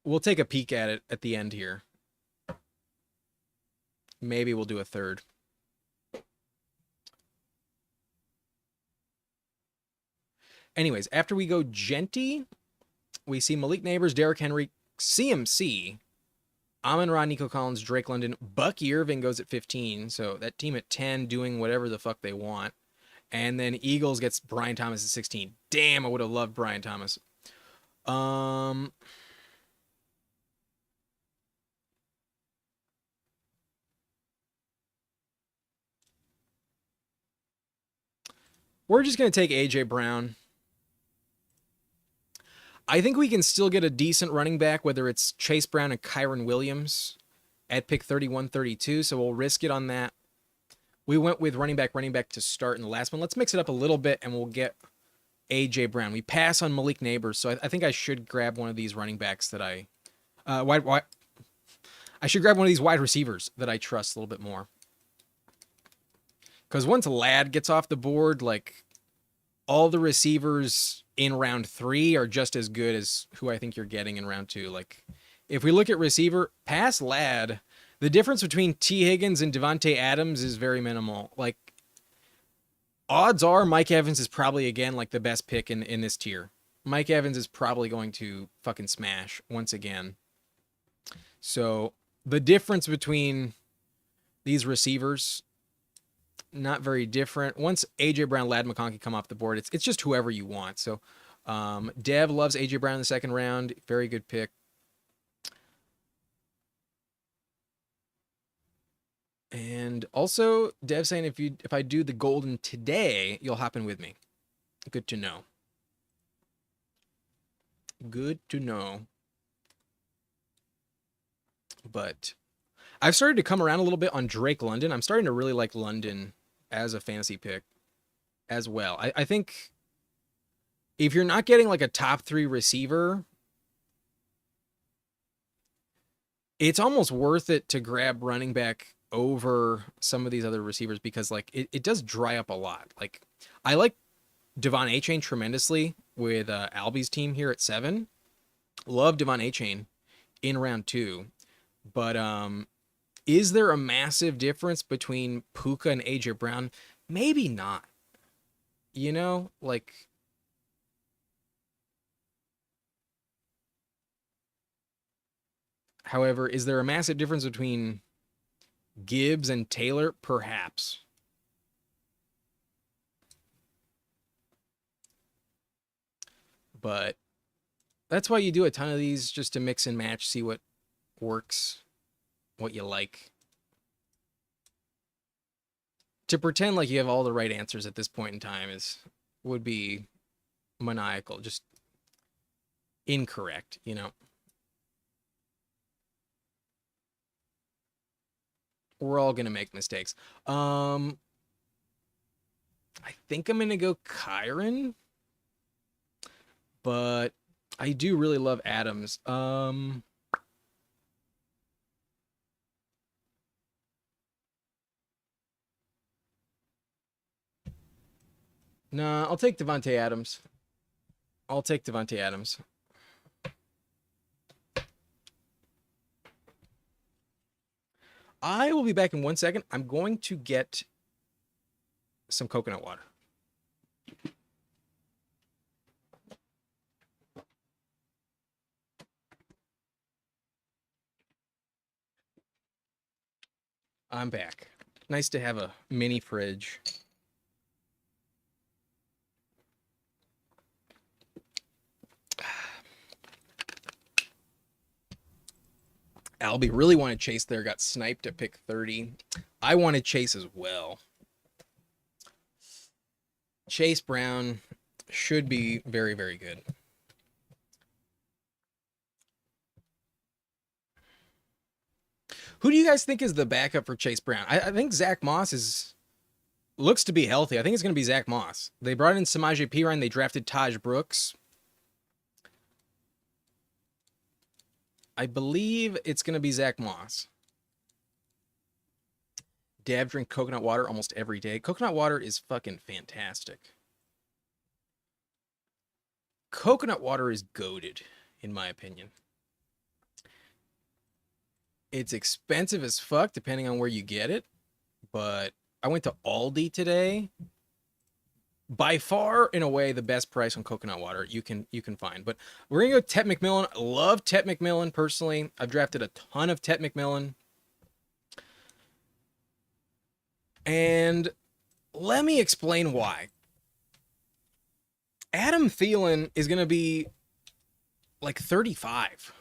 we'll take a peek at it at the end here. Maybe we'll do a third. Anyways, after we go Genty, we see Malik Neighbors, Derrick Henry, CMC, Amon-Ra, Nico Collins, Drake London, Bucky Irving goes at 15. So that team at 10 doing whatever the fuck they want. And then Eagles gets Brian Thomas at 16. Damn, I would have loved Brian Thomas. We're just going to take A.J. Brown. I think we can still get a decent running back, whether it's Chase Brown and Kyren Williams at pick 31, 32. So we'll risk it on that. We went with running back to start in the last one. Let's mix it up a little bit and we'll get A.J. Brown. We pass on Malik Neighbors. So I think I should grab one of these running backs that I should grab one of these wide receivers that I trust a little bit more. Because once Ladd gets off the board, like all the receivers in round 3 are just as good as who I think you're getting in round 2. Like if we look at receiver, past Ladd, the difference between T. Higgins and Devontae Adams is very minimal. Like odds are Mike Evans is probably again like the best pick in this tier. Mike Evans is probably going to fucking smash once again. So the difference between these receivers, not very different. Once A.J. Brown, Ladd McConkey come off the board, it's just whoever you want. So Dev loves A.J. Brown in the second round. Very good pick. And also, Dev saying if I do the golden today, you'll hop in with me. Good to know. Good to know. But I've started to come around a little bit on Drake London. I'm starting to really like London as a fantasy pick as well. I think if you're not getting like a top 3 receiver, it's almost worth it to grab running back over some of these other receivers because like it does dry up a lot. Like I like Devon Achane tremendously with Albie's team here at 7. Love Devon Achane in round 2. But is there a massive difference between Puka and AJ Brown? Maybe not. You know, like however, is there a massive difference between Gibbs and Taylor? Perhaps. But that's why you do a ton of these, just to mix and match, see what works, what you like. To pretend like you have all the right answers at this point in time would be maniacal, just incorrect, you know. We're all gonna make mistakes. I think I'm gonna go Kyren, but I do really love Adams. Nah, I'll take Devontae Adams. I'll take Devontae Adams. I will be back in 1 second. I'm going to get some coconut water. I'm back. Nice to have a mini fridge. Albie really wanted Chase there, got sniped at pick 30. I wanted Chase as well. Chase Brown should be very, very good. Who do you guys think is the backup for Chase Brown? I think Zach Moss is looks to be healthy. I think it's going to be Zach Moss. They brought in Samaje Perine. They drafted Taj Brooks. I believe it's going to be Zach Moss. Dev drink coconut water almost every day. Coconut water is fucking fantastic. Coconut water is goated, in my opinion. It's expensive as fuck depending on where you get it, but I went to Aldi today. By far, in a way, the best price on coconut water you can find. But we're gonna go Tet McMillan. I love Tet McMillan personally. I've drafted a ton of Tet McMillan. And let me explain why. Adam Thielen is going to be like 35.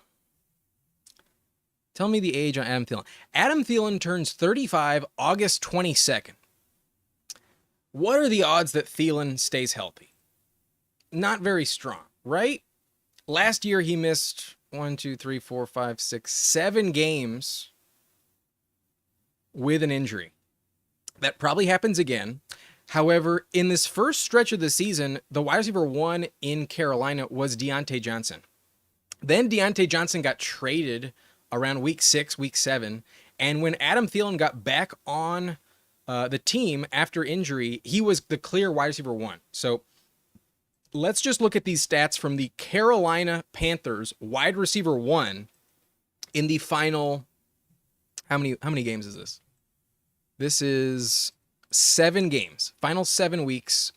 Tell me the age on Adam Thielen. Adam Thielen turns 35 August 22nd. What are the odds that Thielen stays healthy? Not very strong, right? Last year he missed 7 games with an injury. That probably happens again. However, in this first stretch of the season, the wide receiver 1 in Carolina was Diontae Johnson. Then Diontae Johnson got traded around week 6, week 7. And when Adam Thielen got back on the team after injury, he was the clear wide receiver 1. So let's just look at these stats from the Carolina Panthers wide receiver 1 in the final. How many games is this? This is 7 games, final 7 weeks.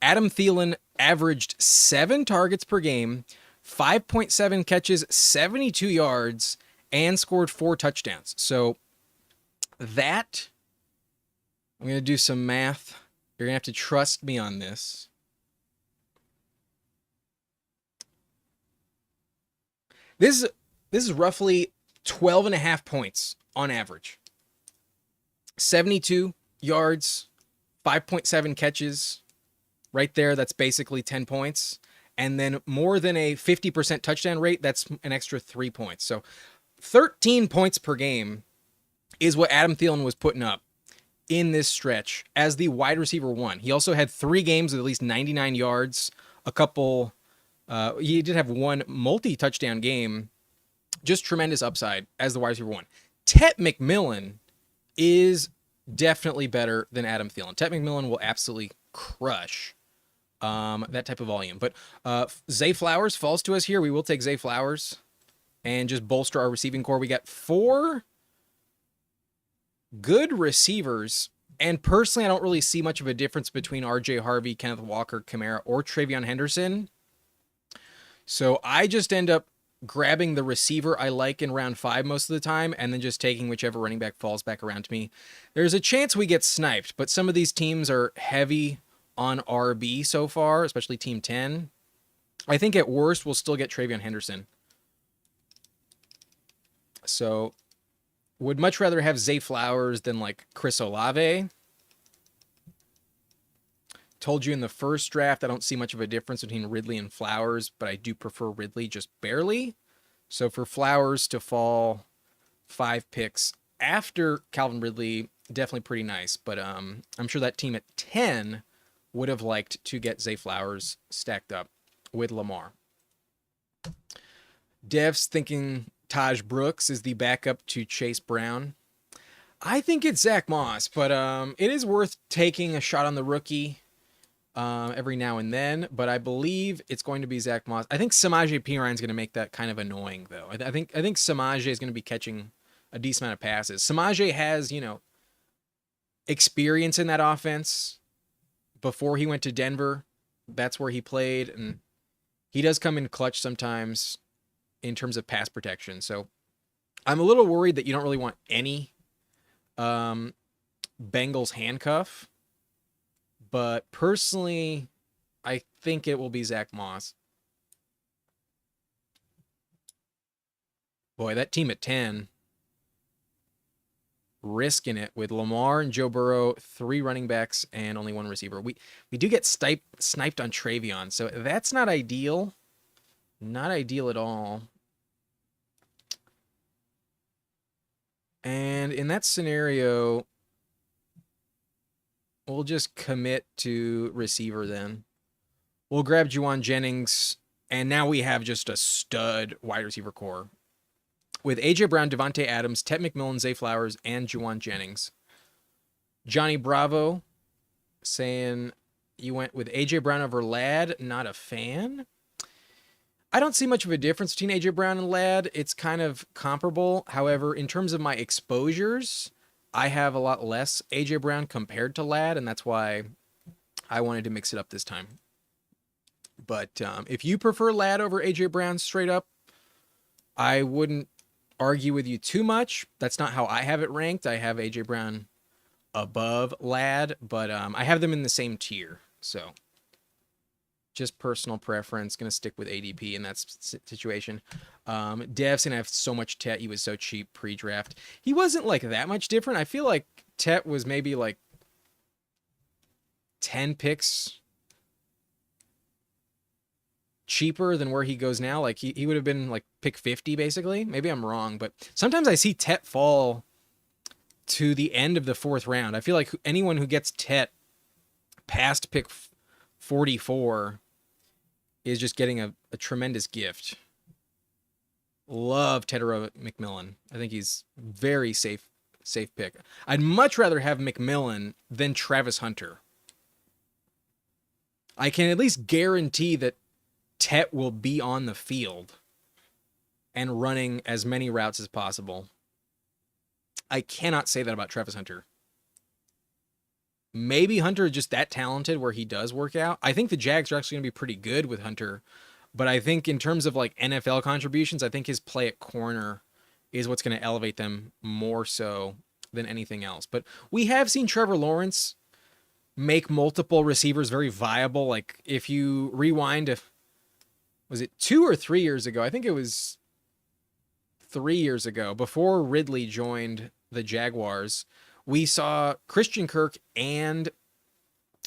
Adam Thielen averaged 7 targets per game, 5.7 catches, 72 yards, and scored 4 touchdowns. So that, I'm going to do some math. You're going to have to trust me on this. This is roughly 12.5 points on average. 72 yards, 5.7 catches. Right there, that's basically 10 points. And then more than a 50% touchdown rate, that's an extra 3 points. So 13 points per game is what Adam Thielen was putting up in this stretch as the wide receiver 1. He also had 3 games with at least 99 yards, a couple, he did have 1 multi-touchdown game. Just tremendous upside as the wide receiver 1. Tet McMillan is definitely better than Adam Thielen. Tet McMillan will absolutely crush that type of volume. But Zay Flowers falls to us here. We will take Zay Flowers and just bolster our receiving core. We got 4 good receivers. And personally, I don't really see much of a difference between R.J. Harvey, Kenneth Walker, Kamara, or Travion Henderson. So I just end up grabbing the receiver I like in round 5 most of the time, and then just taking whichever running back falls back around to me. There's a chance we get sniped, but some of these teams are heavy on RB so far, especially Team 10. I think at worst, we'll still get Travion Henderson. So, would much rather have Zay Flowers than like Chris Olave. Told you in the first draft, I don't see much of a difference between Ridley and Flowers, but I do prefer Ridley just barely. So for Flowers to fall 5 picks after Calvin Ridley, definitely pretty nice. But I'm sure that team at 10 would have liked to get Zay Flowers stacked up with Lamar. Dev's thinking Taj Brooks is the backup to Chase Brown. I think it's Zach Moss, but it is worth taking a shot on the rookie every now and then, but I believe it's going to be Zach Moss. I think Samaje Perine is going to make that kind of annoying, though. I think Samaje is going to be catching a decent amount of passes. Samaje has, experience in that offense. Before he went to Denver, that's where he played, and he does come in clutch sometimes in terms of pass protection. So I'm a little worried that you don't really want any Bengals handcuff. But personally, I think it will be Zach Moss. Boy, that team at 10, risking it with Lamar and Joe Burrow, 3 running backs, and only 1 receiver. We do get sniped on Travion, so that's not ideal. Not ideal at all. And in that scenario, We'll just commit to receiver then. We'll grab Juwan Jennings, and now we have just a stud wide receiver core with A.J. Brown, Devontae Adams, Ted McMillan, Zay Flowers, and Juwan Jennings. Johnny Bravo saying you went with A.J. Brown over Ladd. Not a fan. I don't see much of a difference between A.J. Brown and Ladd. It's kind of comparable. However, in terms of my exposures, I have a lot less A.J. Brown compared to Ladd, and that's why I wanted to mix it up this time. But if you prefer Ladd over A.J. Brown straight up, I wouldn't argue with you too much. That's not how I have it ranked. I have A.J. Brown above Ladd, but I have them in the same tier. So just personal preference. Going to stick with ADP in that situation. Dev's going to have so much Tet. He was so cheap pre-draft. He wasn't like that much different. I feel like Tet was maybe like 10 picks cheaper than where he goes now. Like he would have been like pick 50 basically. Maybe I'm wrong, but sometimes I see Tet fall to the end of the 4th round. I feel like anyone who gets Tet past pick 44 is just getting a tremendous gift. Love Tetairoa McMillan. I think he's very safe pick. I'd much rather have McMillan than Travis Hunter. I can at least guarantee that Tet will be on the field and running as many routes as possible. I cannot say that about Travis Hunter. Maybe Hunter is just that talented where he does work out. I think the Jags are actually going to be pretty good with Hunter, but I think in terms of like NFL contributions, I think his play at corner is what's going to elevate them more so than anything else. But we have seen Trevor Lawrence make multiple receivers very viable. Like if you rewind, was it 2 or 3 years ago? I think it was 3 years ago, before Ridley joined the Jaguars, we saw Christian Kirk and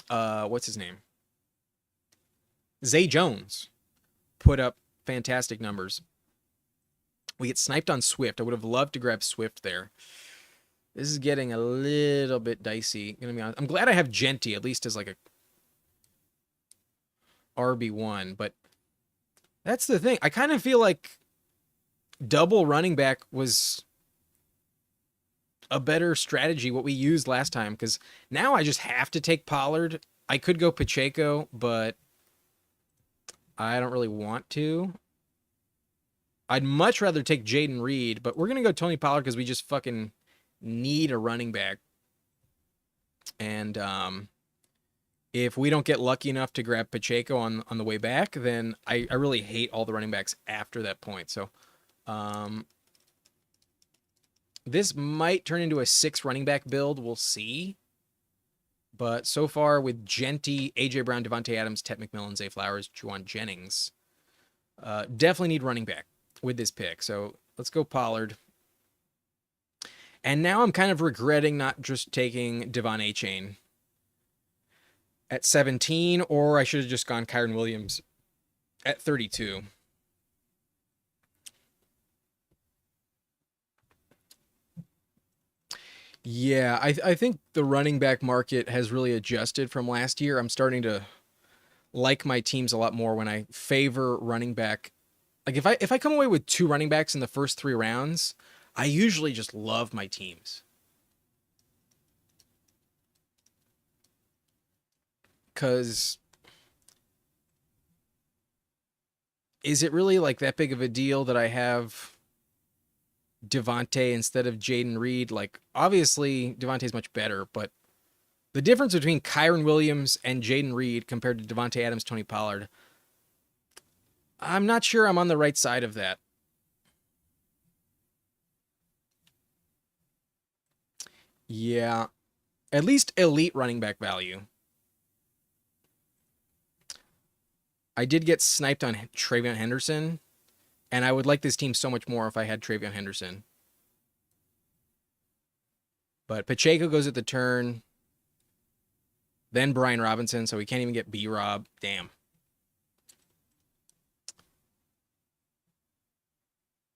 what's his name? Zay Jones put up fantastic numbers. We get sniped on Swift. I would have loved to grab Swift there. This is getting a little bit dicey. Gonna be honest. I'm glad I have Genty at least as like a RB1, but that's the thing. I kind of feel like double running back was a better strategy, what we used last time, because now I just have to take Pollard. I could go Pacheco, but I don't really want to. I'd much rather take Jaden Reed, but we're going to go Tony Pollard because we just fucking need a running back. And if we don't get lucky enough to grab Pacheco on the way back, then I really hate all the running backs after that point. So this might turn into a 6 running back build. We'll see. But so far with Genty, A.J. Brown, Devontae Adams, Tet McMillan, Zay Flowers, Juwan Jennings, definitely need running back with this pick. So let's go Pollard. And now I'm kind of regretting not just taking Devon Achane at 17, or I should have just gone Kyren Williams at 32. Yeah, I think the running back market has really adjusted from last year. I'm starting to like my teams a lot more when I favor running back. Like if I come away with 2 running backs in the first 3 rounds, I usually just love my teams. Because is it really like that big of a deal that I have Devontae instead of Jaden Reed? Like, obviously, Devontae's much better, but the difference between Kyren Williams and Jaden Reed compared to Devontae Adams, Tony Pollard, I'm not sure I'm on the right side of that. Yeah, at least elite running back value. I did get sniped on TreVeyon Henderson, and I would like this team so much more if I had TreVeyon Henderson. But Pacheco goes at the turn. Then Brian Robinson, so we can't even get B-Rob. Damn.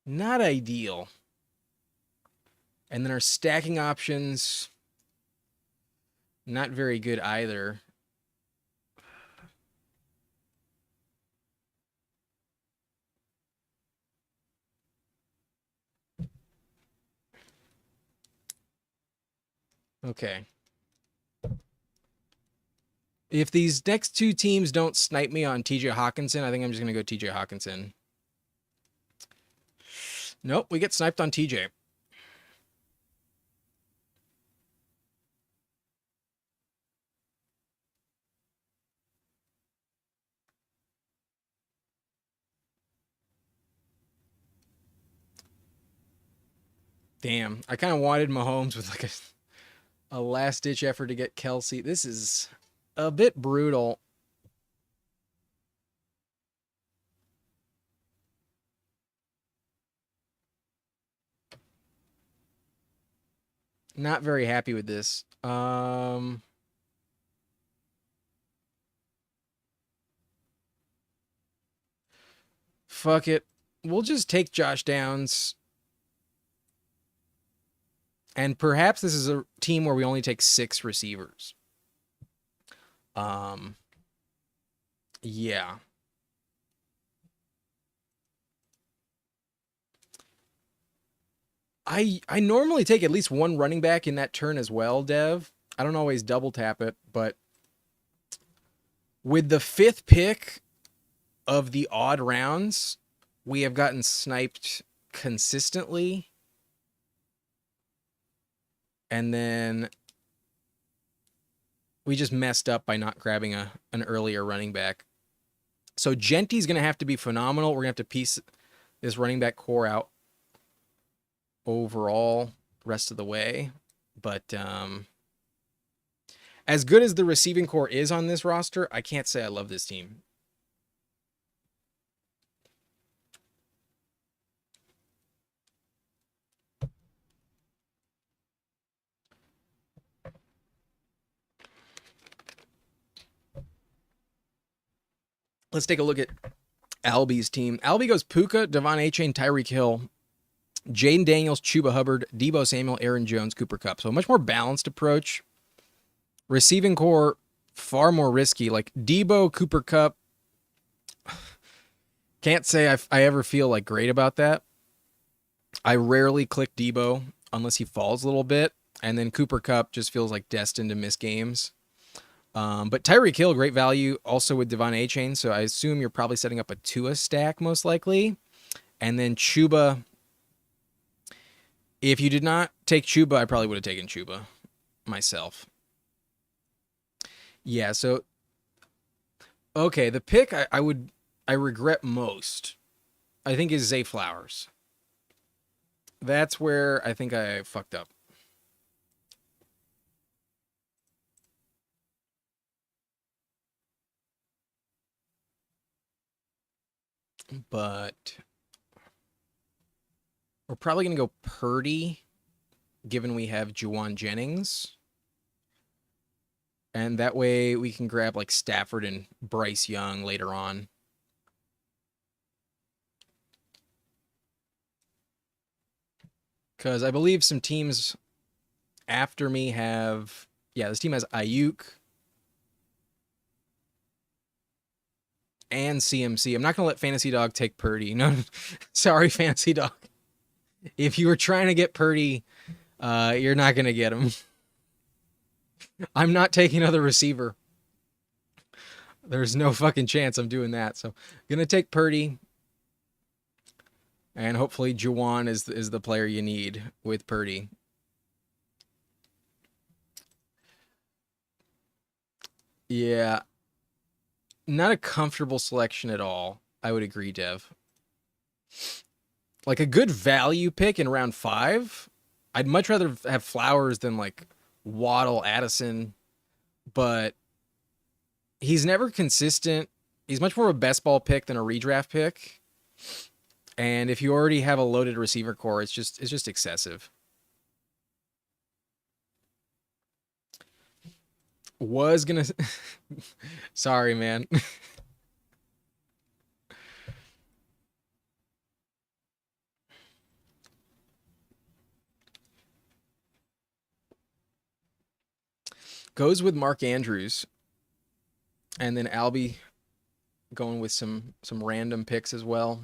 Not ideal. And then our stacking options. not very good either. Okay. If these next two teams don't snipe me on TJ Hawkinson, I think I'm just going to go TJ Hawkinson. Nope, we get sniped on TJ. Damn, I kind of wanted Mahomes with like a last-ditch effort to get Kelsey. This is a bit brutal. Not very happy with this. Fuck it. We'll just take Josh Downs. And perhaps this is a team where we only take 6 receivers. Yeah. I normally take at least one running back in that turn as well, Dev. I don't always double tap it, but with the 5th pick of the odd rounds, we have gotten sniped consistently. And then we just messed up by not grabbing an earlier running back. So Genty's going to have to be phenomenal. We're going to have to piece this running back core out overall rest of the way. But as good as the receiving core is on this roster, I can't say I love this team. Let's take a look at Albie's team. Albie goes Puka, Devon Achane, Tyreek Hill, Jaden Daniels, Chuba Hubbard, Deebo Samuel, Aaron Jones, Cooper Kupp. So a much more balanced approach. Receiving core, far more risky. Like Deebo, Cooper Kupp. Can't say I ever feel like great about that. I rarely click Deebo unless he falls a little bit. And then Cooper Kupp just feels like destined to miss games. But Tyreek Hill, great value, also with Devon Achane. So I assume you're probably setting up a Tua stack most likely. And then Chuba. If you did not take Chuba, I probably would have taken Chuba myself. Yeah, so okay, the pick I regret most, I think, is Zay Flowers. That's where I think I fucked up. But we're probably going to go Purdy, given we have Juwan Jennings. And that way we can grab like Stafford and Bryce Young later on. Because I believe some teams after me have... Yeah, this team has Ayuk and CMC. I'm not going to let Fantasy Dog take Purdy. No, sorry, Fantasy Dog. If you were trying to get Purdy, you're not going to get him. I'm not taking another receiver. There's no fucking chance I'm doing that. So, going to take Purdy. And hopefully Juwan is the player you need with Purdy. Yeah. Not a comfortable selection at all. I would agree, Dev. Like a good value pick in round 5. I'd much rather have Flowers than like Waddle, Addison. But he's never consistent. He's much more of a best ball pick than a redraft pick. And if you already have a loaded receiver core, it's just excessive. Was gonna sorry, man. Goes with Mark Andrews, and then Albie going with some random picks as well.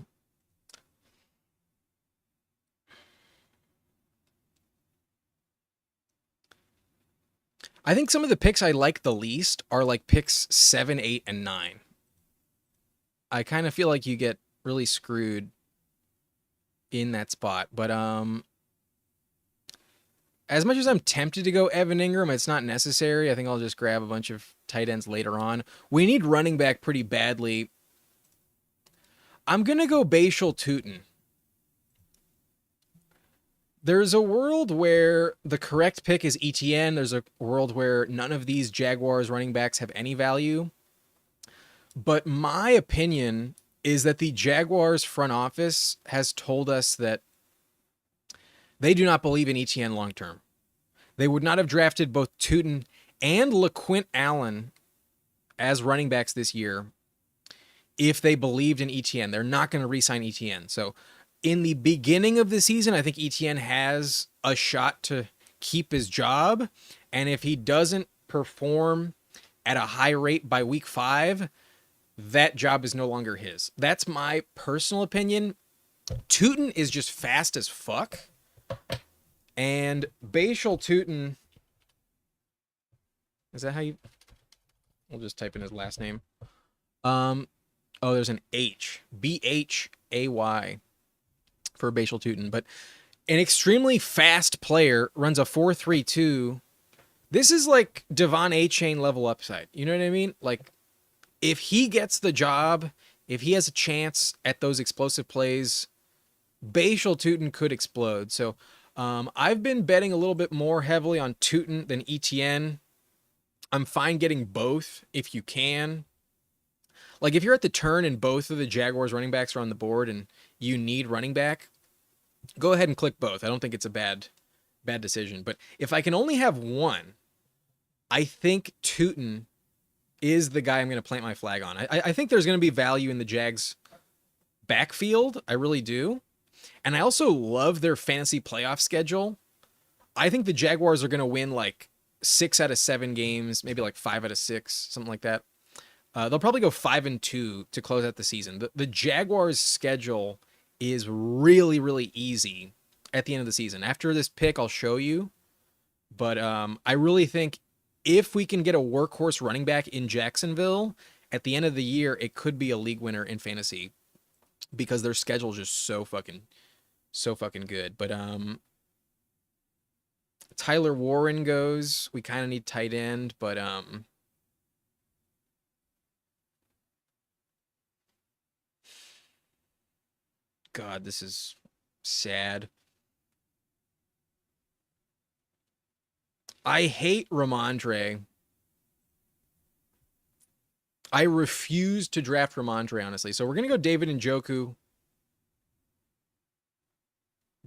I think some of the picks I like the least are like picks 7, 8, and 9. I kind of feel like you get really screwed in that spot. But as much as I'm tempted to go Evan Ingram, it's not necessary. I think I'll just grab a bunch of tight ends later on. We need running back pretty badly. I'm going to go Bashal Tutin. There's a world where the correct pick is ETN. There's a world where none of these Jaguars running backs have any value. But my opinion is that the Jaguars front office has told us that they do not believe in ETN long term. They would not have drafted both Tutin and LaQuint Allen as running backs this year if they believed in ETN. They're not going to re-sign ETN. So in the beginning of the season, I think ETN has a shot to keep his job. And if he doesn't perform at a high rate by week 5, that job is no longer his. That's my personal opinion. Tutin is just fast as fuck. And Bashal Tutin, is that how you... We'll just type in his last name. Oh, there's an H. B-H-A-Y for Bashal Tutin. But an extremely fast player, runs a 4.32. This is like Devon A-Chain level upside. You know what I mean? Like, if he gets the job, if he has a chance at those explosive plays, Bashal Tutin could explode. So I've been betting a little bit more heavily on Tutin than ETN. I'm fine getting both if you can. Like, if you're at the turn and both of the Jaguars running backs are on the board and you need running back, go ahead and click both. I don't think it's a bad decision. But if I can only have one, I think Tutin is the guy I'm going to plant my flag on. I think there's going to be value in the Jags backfield. I really do. And I also love their fantasy playoff schedule. I think the Jaguars are going to win like 6 out of 7 games, maybe like 5 out of 6, something like that. They'll probably go 5-2 to close out the season. The Jaguars' schedule is really, really easy at the end of the season. After this pick, I'll show you. But I really think if we can get a workhorse running back in Jacksonville, at the end of the year, it could be a league winner in fantasy because their schedule is just so fucking good. But Tyler Warren goes. We kind of need tight end, but God, this is sad. I hate Ramondre. I refuse to draft Ramondre, honestly. So we're going to go David Njoku.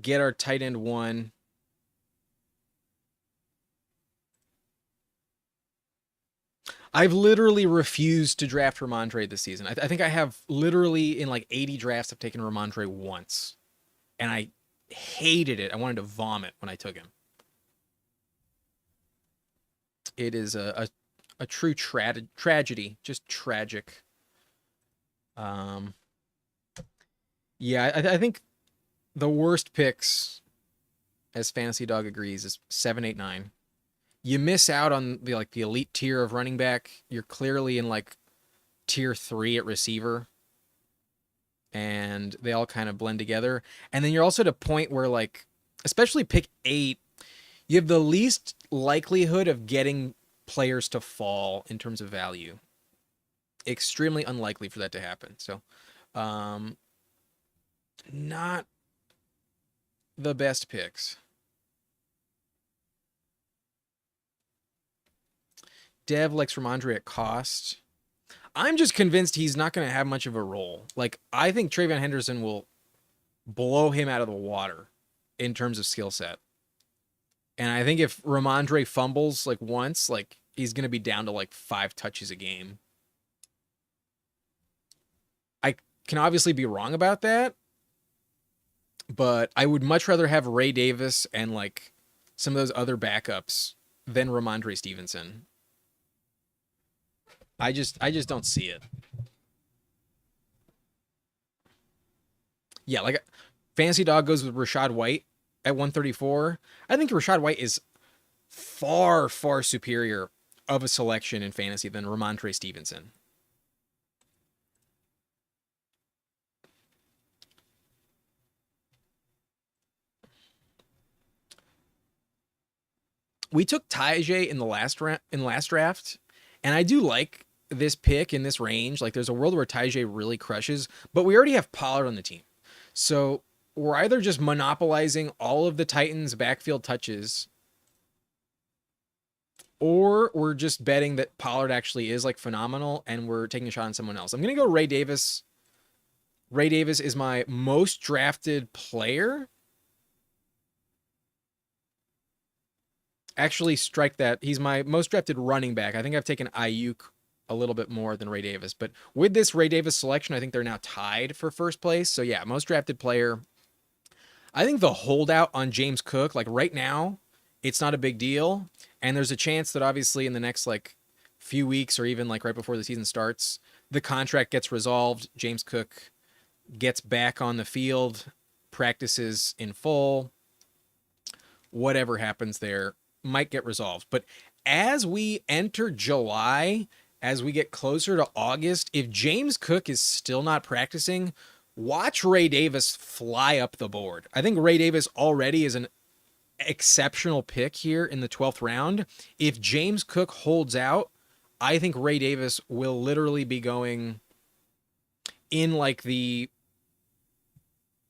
Get our tight end 1. I've literally refused to draft Ramondre this season. I think I have literally in like 80 drafts, I've taken Ramondre once. And I hated it. I wanted to vomit when I took him. It is a true tragedy. Just tragic. Yeah, I think the worst picks, as Fantasy Dog agrees, is 7, 8, 9. You miss out on the elite tier of running back. You're clearly in like tier 3 at receiver. And they all kind of blend together. And then you're also at a point where, like, especially pick 8, you have the least likelihood of getting players to fall in terms of value. Extremely unlikely for that to happen. So, not the best picks. Dev likes Ramondre at cost. I'm just convinced he's not going to have much of a role. Like, I think Trayvon Henderson will blow him out of the water in terms of skill set. And I think if Ramondre fumbles like once, like, he's going to be down to like 5 touches a game. I can obviously be wrong about that, but I would much rather have Ray Davis and like some of those other backups than Ramondre Stevenson. I just don't see it. Yeah, like Fantasy Dog goes with Rashad White at 134. I think Rashad White is far, far superior of a selection in fantasy than Ramondre Stevenson. We took Tajay in the last draft, and I do like this pick in this range. Like, there's a world where Tajay really crushes, but we already have Pollard on the team, so we're either just monopolizing all of the Titans' backfield touches, or we're just betting that Pollard actually is like phenomenal, and we're taking a shot on someone else. I'm gonna go Ray Davis. Ray Davis is my most drafted player. Actually, strike that. He's my most drafted running back. I think I've taken Ayuk a little bit more than Ray Davis. But with this Ray Davis selection, I think they're now tied for first place. So yeah, most drafted player. I think the holdout on James Cook, like right now, it's not a big deal. And there's a chance that obviously in the next like few weeks or even like right before the season starts, the contract gets resolved. James Cook gets back on the field, practices in full. Whatever happens there might get resolved. But as we enter July, as we get closer to August, if James Cook is still not practicing, watch Ray Davis fly up the board. I think Ray Davis already is an exceptional pick here in the 12th round. If James Cook holds out, I think Ray Davis will literally be going in like the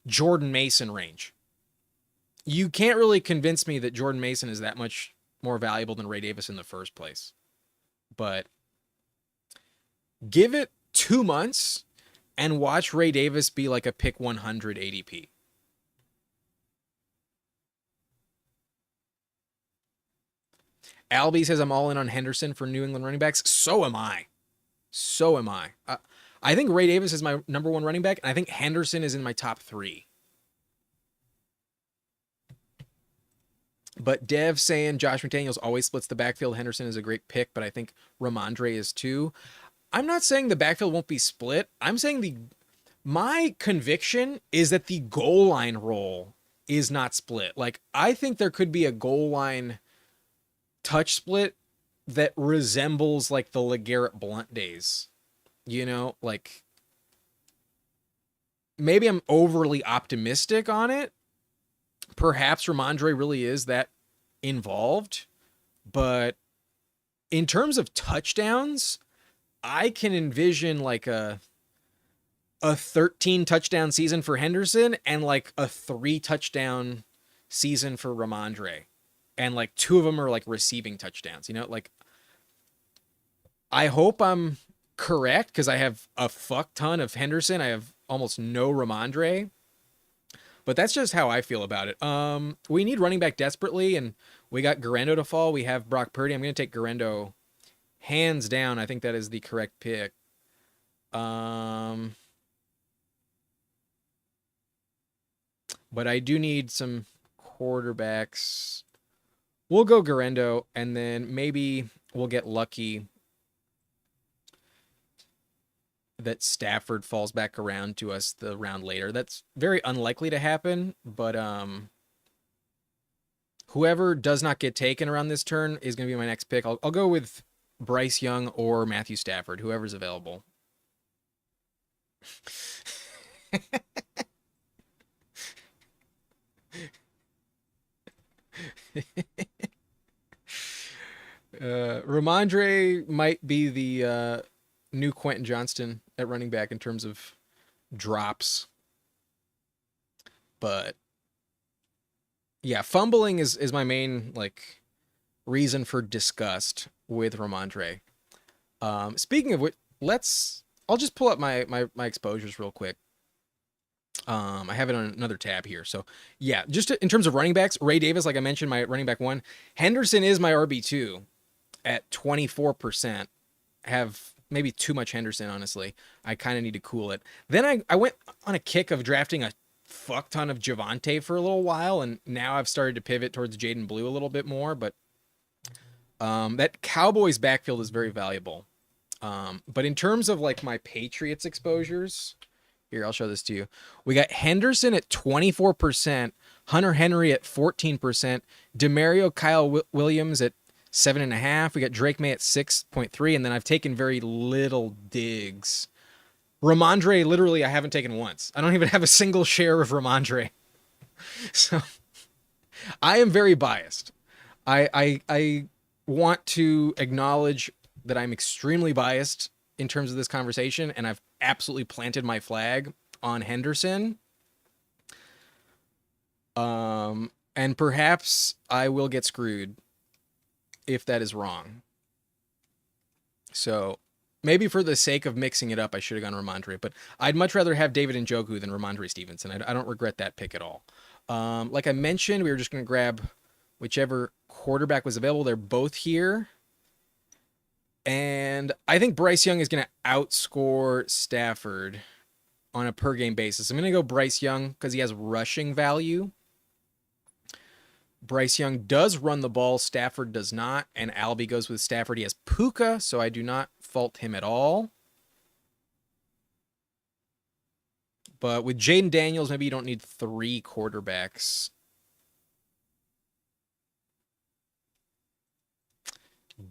Jordan Mason range. You can't really convince me that Jordan Mason is that much more valuable than Ray Davis in the first place. But give it 2 months and watch Ray Davis be like a pick 100 ADP. Albie says I'm all in on Henderson for New England running backs. So am I. So am I. I think Ray Davis is my number one running back, and I think Henderson is in my top three. But Dev saying Josh McDaniels always splits the backfield. Henderson is a great pick, but I think Ramondre is too. I'm not saying the backfield won't be split. I'm saying my conviction is that the goal line role is not split. Like, I think there could be a goal line touch split that resembles like the LeGarrette Blunt days. You know, like maybe I'm overly optimistic on it. Perhaps Ramondre really is that involved, but in terms of touchdowns, I can envision like a 13 touchdown season for Henderson and like a 3 touchdown season for Ramondre. And like 2 of them are like receiving touchdowns, you know, like I hope I'm correct because I have a fuck ton of Henderson. I have almost no Ramondre. But that's just how I feel about it. We need running back desperately, and we got Garendo to fall. We have Brock Purdy. I'm going to take Garendo hands down. I think that is the correct pick. But I do need some quarterbacks. We'll go Garendo, and then maybe we'll get lucky that Stafford falls back around to us the round later. That's very unlikely to happen, but whoever does not get taken around this turn is going to be my next pick. I'll go with Bryce Young or Matthew Stafford, whoever's available. Ramondre might be the new Quentin Johnston at running back in terms of drops. But yeah, fumbling is my main like reason for disgust with Ramondre. Speaking of which, I'll just pull up my exposures real quick. I have it on another tab here. So yeah, just in terms of running backs, Ray Davis, like I mentioned, my running back 1. Henderson is my RB2 at 24%. Have maybe too much Henderson, honestly. I kind of need to cool it. Then I went on a kick of drafting a fuck ton of Javonte for a little while, and now I've started to pivot towards Jaden Blue a little bit more, but that Cowboys backfield is very valuable. But in terms of like my Patriots exposures, here, I'll show this to you. We got Henderson at 24%, Hunter Henry at 14%, Demario Kyle Williams at 7.5. We got Drake May at 6.3, and then I've taken very little digs. Ramondre, literally, I haven't taken once. I don't even have a single share of Ramondre. So I am very biased. I want to acknowledge that I'm extremely biased in terms of this conversation, and I've absolutely planted my flag on Henderson. And perhaps I will get screwed if that is wrong. So maybe for the sake of mixing it up, I should have gone Ramondre, but I'd much rather have David Njoku than Ramondre Stevenson. I don't regret that pick at all. Like I mentioned, we were just going to grab whichever quarterback was available. They're both here. And I think Bryce Young is going to outscore Stafford on a per game basis. I'm going to go Bryce Young because he has rushing value. Bryce Young does run the ball. Stafford does not. And Albie goes with Stafford. He has Puka, so I do not fault him at all. But with Jaden Daniels, maybe you don't need 3 quarterbacks.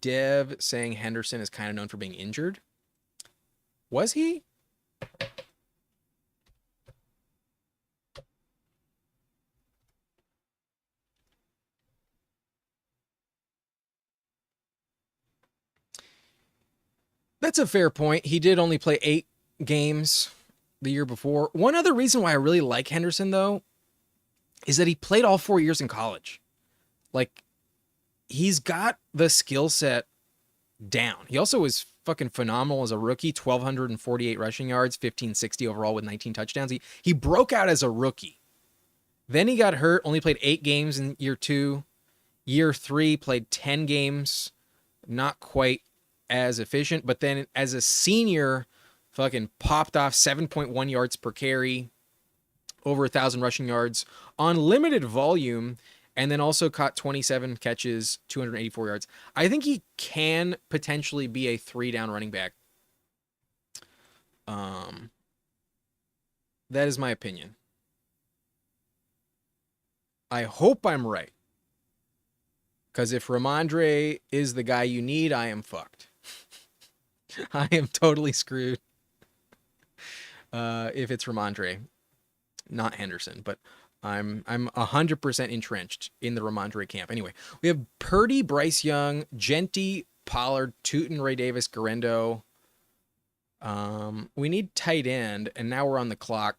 Dev saying Henderson is kind of known for being injured. Was he? That's a fair point. He did only play 8 games the year before. One other reason why I really like Henderson, though, is that he played all 4 years in college. Like, he's got the skill set down. He also was fucking phenomenal as a rookie. 1,248 rushing yards, 1,560 overall with 19 touchdowns. He broke out as a rookie. Then he got hurt, only played 8 games in year 2. Year 3, played 10 games. Not quite as efficient, but then as a senior, fucking popped off 7.1 yards per carry, over 1,000 rushing yards on limited volume, and then also caught 27 catches, 284 yards. I think he can potentially be a 3-down running back. That is my opinion. I hope I'm right. Because if Ramondre is the guy you need, I am fucked. I am totally screwed if it's Ramondre, not Henderson. But I'm 100% entrenched in the Ramondre camp. Anyway, we have Purdy, Bryce Young, Genty, Pollard, Tootin, Ray Davis, Garendo. We need tight end, and now we're on the clock.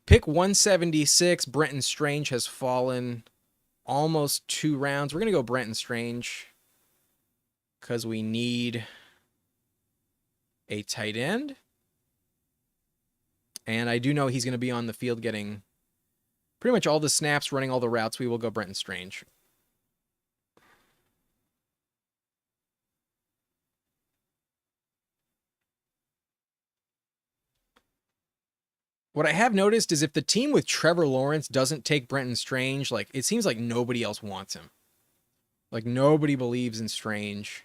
Pick 176, Brenton Strange has fallen almost 2 rounds. We're going to go Brenton Strange because we need a tight end. And I do know he's going to be on the field getting pretty much all the snaps, running all the routes. We will go Brenton Strange. What I have noticed is if the team with Trevor Lawrence doesn't take Brenton Strange, like it seems like nobody else wants him. Like nobody believes in Strange.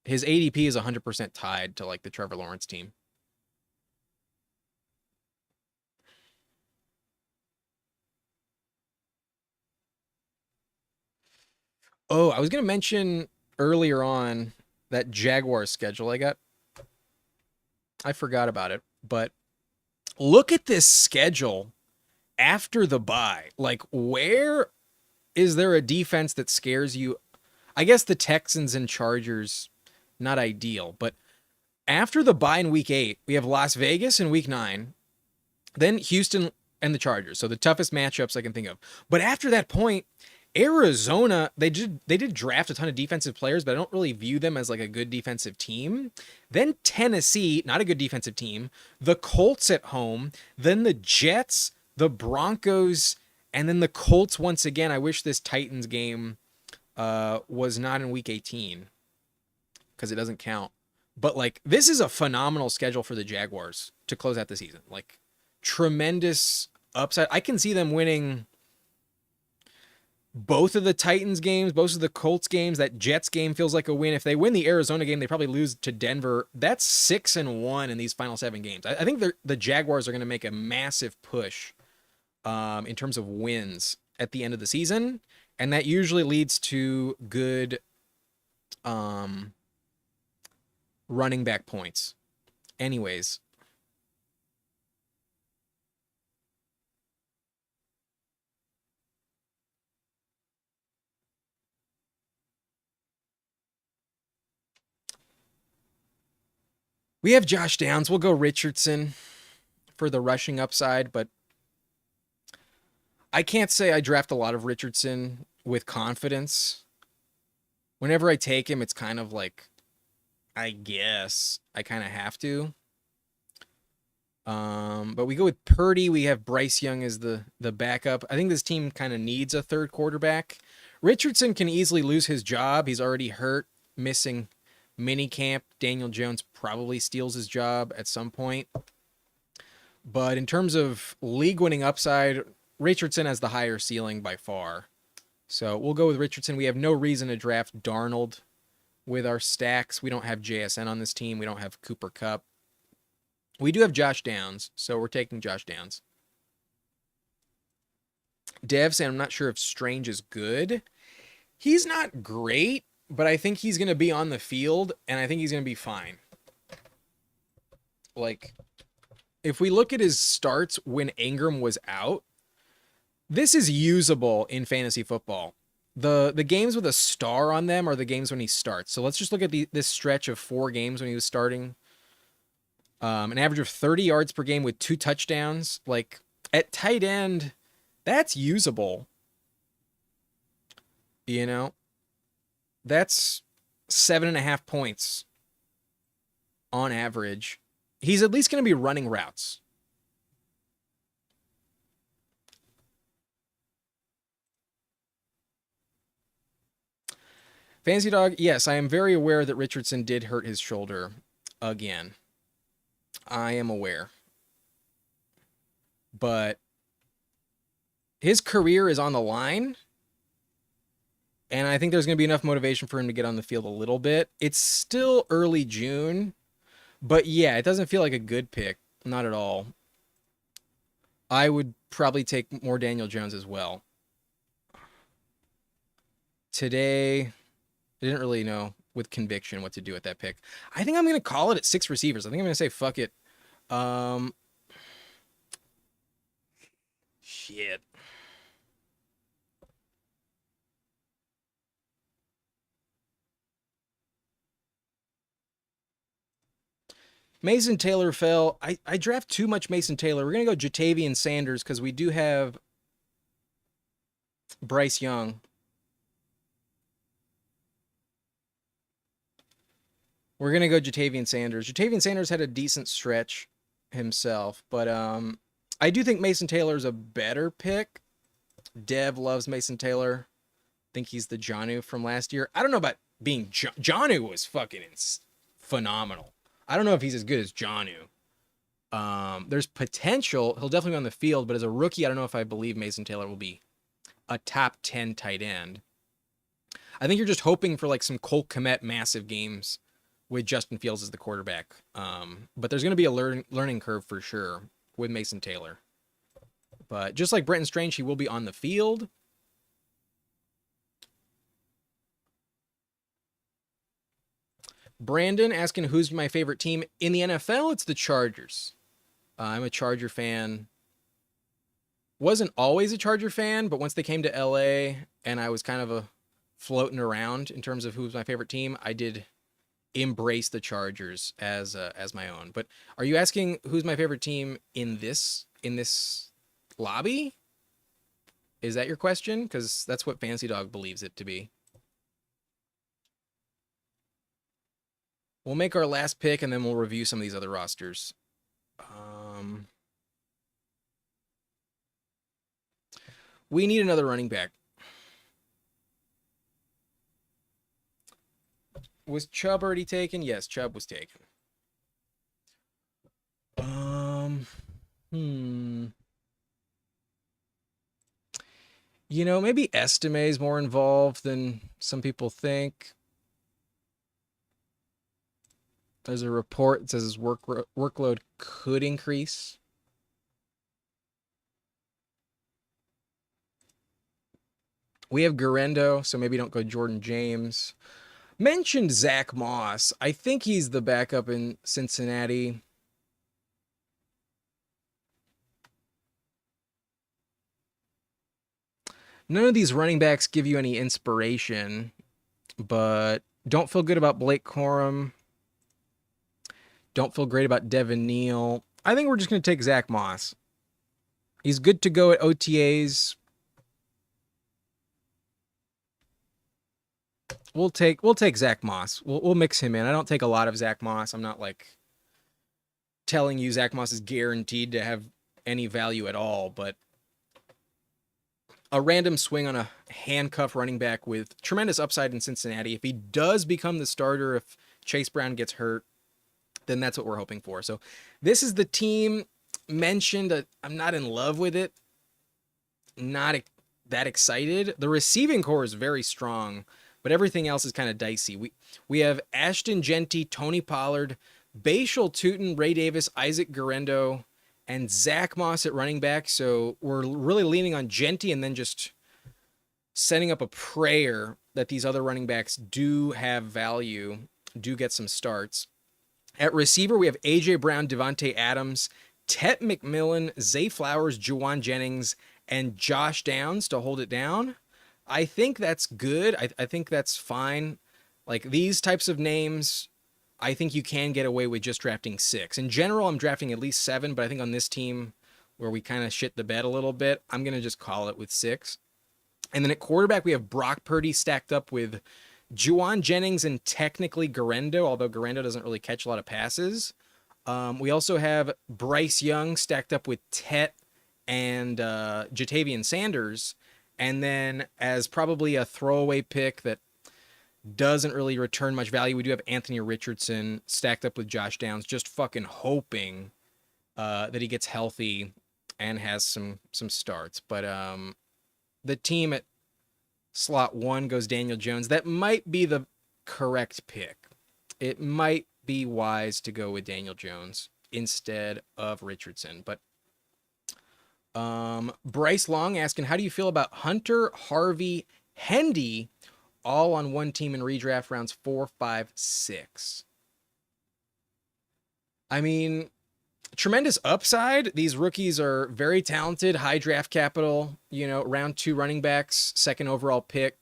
His ADP is 100% tied to like the Trevor Lawrence team. Oh, I was going to mention earlier on that Jaguars schedule I got. I forgot about it, but look at this schedule after the bye. Like, where is there a defense that scares you? I guess the Texans and Chargers, not ideal, but after the bye in week 8, we have Las Vegas in week 9, then Houston and the Chargers. So the toughest matchups I can think of. But after that point, Arizona, they did draft a ton of defensive players, but I don't really view them as like a good defensive team. Then Tennessee, not a good defensive team. The Colts at home. Then the Jets, the Broncos, and then the Colts once again. I wish this Titans game was not in week 18 because it doesn't count. But like this is a phenomenal schedule for the Jaguars to close out the season. Like tremendous upside. I can see them winning both of the Titans games, both of the Colts games. That Jets game feels like a win. If they win the Arizona game, they probably lose to Denver. That's 6-1 in these final 7 games. I think the Jaguars are going to make a massive push in terms of wins at the end of the season, and that usually leads to good running back points. Anyways, we have Josh Downs. We'll go Richardson for the rushing upside, but I can't say I draft a lot of Richardson with confidence. Whenever I take him, it's kind of like, I guess I kind of have to. But we go with Purdy. We have Bryce Young as the backup. I think this team kind of needs a third quarterback. Richardson can easily lose his job. He's already hurt, missing mini camp. Daniel Jones probably steals his job at some point. But in terms of league winning upside, Richardson has the higher ceiling by far. So we'll go with Richardson. We have no reason to draft Darnold with our stacks. We don't have JSN on this team. We don't have Cooper Kupp. We do have Josh Downs, so we're taking Josh Downs. Dev saying I'm not sure if Strange is good. He's not great, but I think he's going to be on the field, and I think he's going to be fine. Like, if we look at his starts when Ingram was out, this is usable in fantasy football. The games with a star on them are the games when he starts. So let's just look at this stretch of 4 games when he was starting. An average of 30 yards per game with 2 touchdowns. Like, at tight end, that's usable. You know? That's 7.5 points on average. He's at least going to be running routes. Fancy Dog, yes, I am very aware that Richardson did hurt his shoulder again. I am aware. But his career is on the line. And I think there's going to be enough motivation for him to get on the field a little bit. It's still early June. But yeah, it doesn't feel like a good pick. Not at all. I would probably take more Daniel Jones as well. Today, I didn't really know with conviction what to do with that pick. I think I'm going to call it at 6 receivers. I think I'm going to say fuck it. Shit. Mason Taylor fell. I draft too much Mason Taylor. We're going to go Jatavian Sanders because we do have Bryce Young. We're going to go Jatavian Sanders. Jatavian Sanders had a decent stretch himself, but I do think Mason Taylor is a better pick. Dev loves Mason Taylor. I think he's the Jonnu from last year. I don't know about being Jonnu was fucking phenomenal. I don't know if he's as good as Jonnu. There's potential. He'll definitely be on the field, but as a rookie, I don't know if I believe Mason Taylor will be a top 10 tight end. I think you're just hoping for like some Cole Kmet massive games with Justin Fields as the quarterback. But there's going to be a learning curve for sure with Mason Taylor. But just like Brenton Strange, he will be on the field. Brandon asking who's my favorite team in the NFL. It's the Chargers. I'm a Charger fan. Wasn't always a Charger fan, but once they came to LA and I was kind of floating around in terms of who's my favorite team, I did embrace the Chargers as my own. But are you asking who's my favorite team in this lobby? Is that your question? Because that's what Fancy Dog believes it to be. We'll make our last pick and then we'll review some of these other rosters. We need another running back. Was Chubb already taken? Yes, Chubb was taken. Maybe Estime is more involved than some people think. There's a report that says his workload could increase. We have Garendo, so maybe don't go Jordan James. Mentioned Zach Moss. I think he's the backup in Cincinnati. None of these running backs give you any inspiration, but don't feel good about Blake Corum. Don't feel great about Devin Neal. I think we're just going to take Zach Moss. He's good to go at OTAs. We'll take Zach Moss. We'll mix him in. I don't take a lot of Zach Moss. I'm not like telling you Zach Moss is guaranteed to have any value at all, but a random swing on a handcuff running back with tremendous upside in Cincinnati. If he does become the starter, if Chase Brown gets hurt, then that's what we're hoping for. So this is the team mentioned. I'm not in love with it. Not that excited. The receiving core is very strong, but everything else is kind of dicey. We have Ashton Jeanty, Tony Pollard, Bashal Tutin, Ray Davis, Isaac Garendo, and Zach Moss at running back. So we're really leaning on Jeanty and then just setting up a prayer that these other running backs do have value, do get some starts. At receiver, we have A.J. Brown, Devontae Adams, Tet McMillan, Zay Flowers, Juwan Jennings, and Josh Downs to hold it down. I think that's good. I think that's fine. Like these types of names, I think you can get away with just drafting 6. In general, I'm drafting at least 7, but I think on this team where we kind of shit the bed a little bit, I'm going to just call it with 6. And then at quarterback, we have Brock Purdy stacked up with Juwan Jennings and technically Garendo, although Garendo doesn't really catch a lot of passes. We also have Bryce Young stacked up with Tet and Jatavian Sanders. And then as probably a throwaway pick that doesn't really return much value, we do have Anthony Richardson stacked up with Josh Downs, just fucking hoping that he gets healthy and has some starts. But the team at slot 1 goes Daniel Jones. That might be the correct pick. It might be wise to go with Daniel Jones instead of Richardson. But Bryce Long asking, how do you feel about Hunter, Harvey, Hendy all on one team in redraft rounds 4, 5, 6? I mean, tremendous upside. These rookies are very talented, high draft capital, round 2 running backs, 2nd overall pick.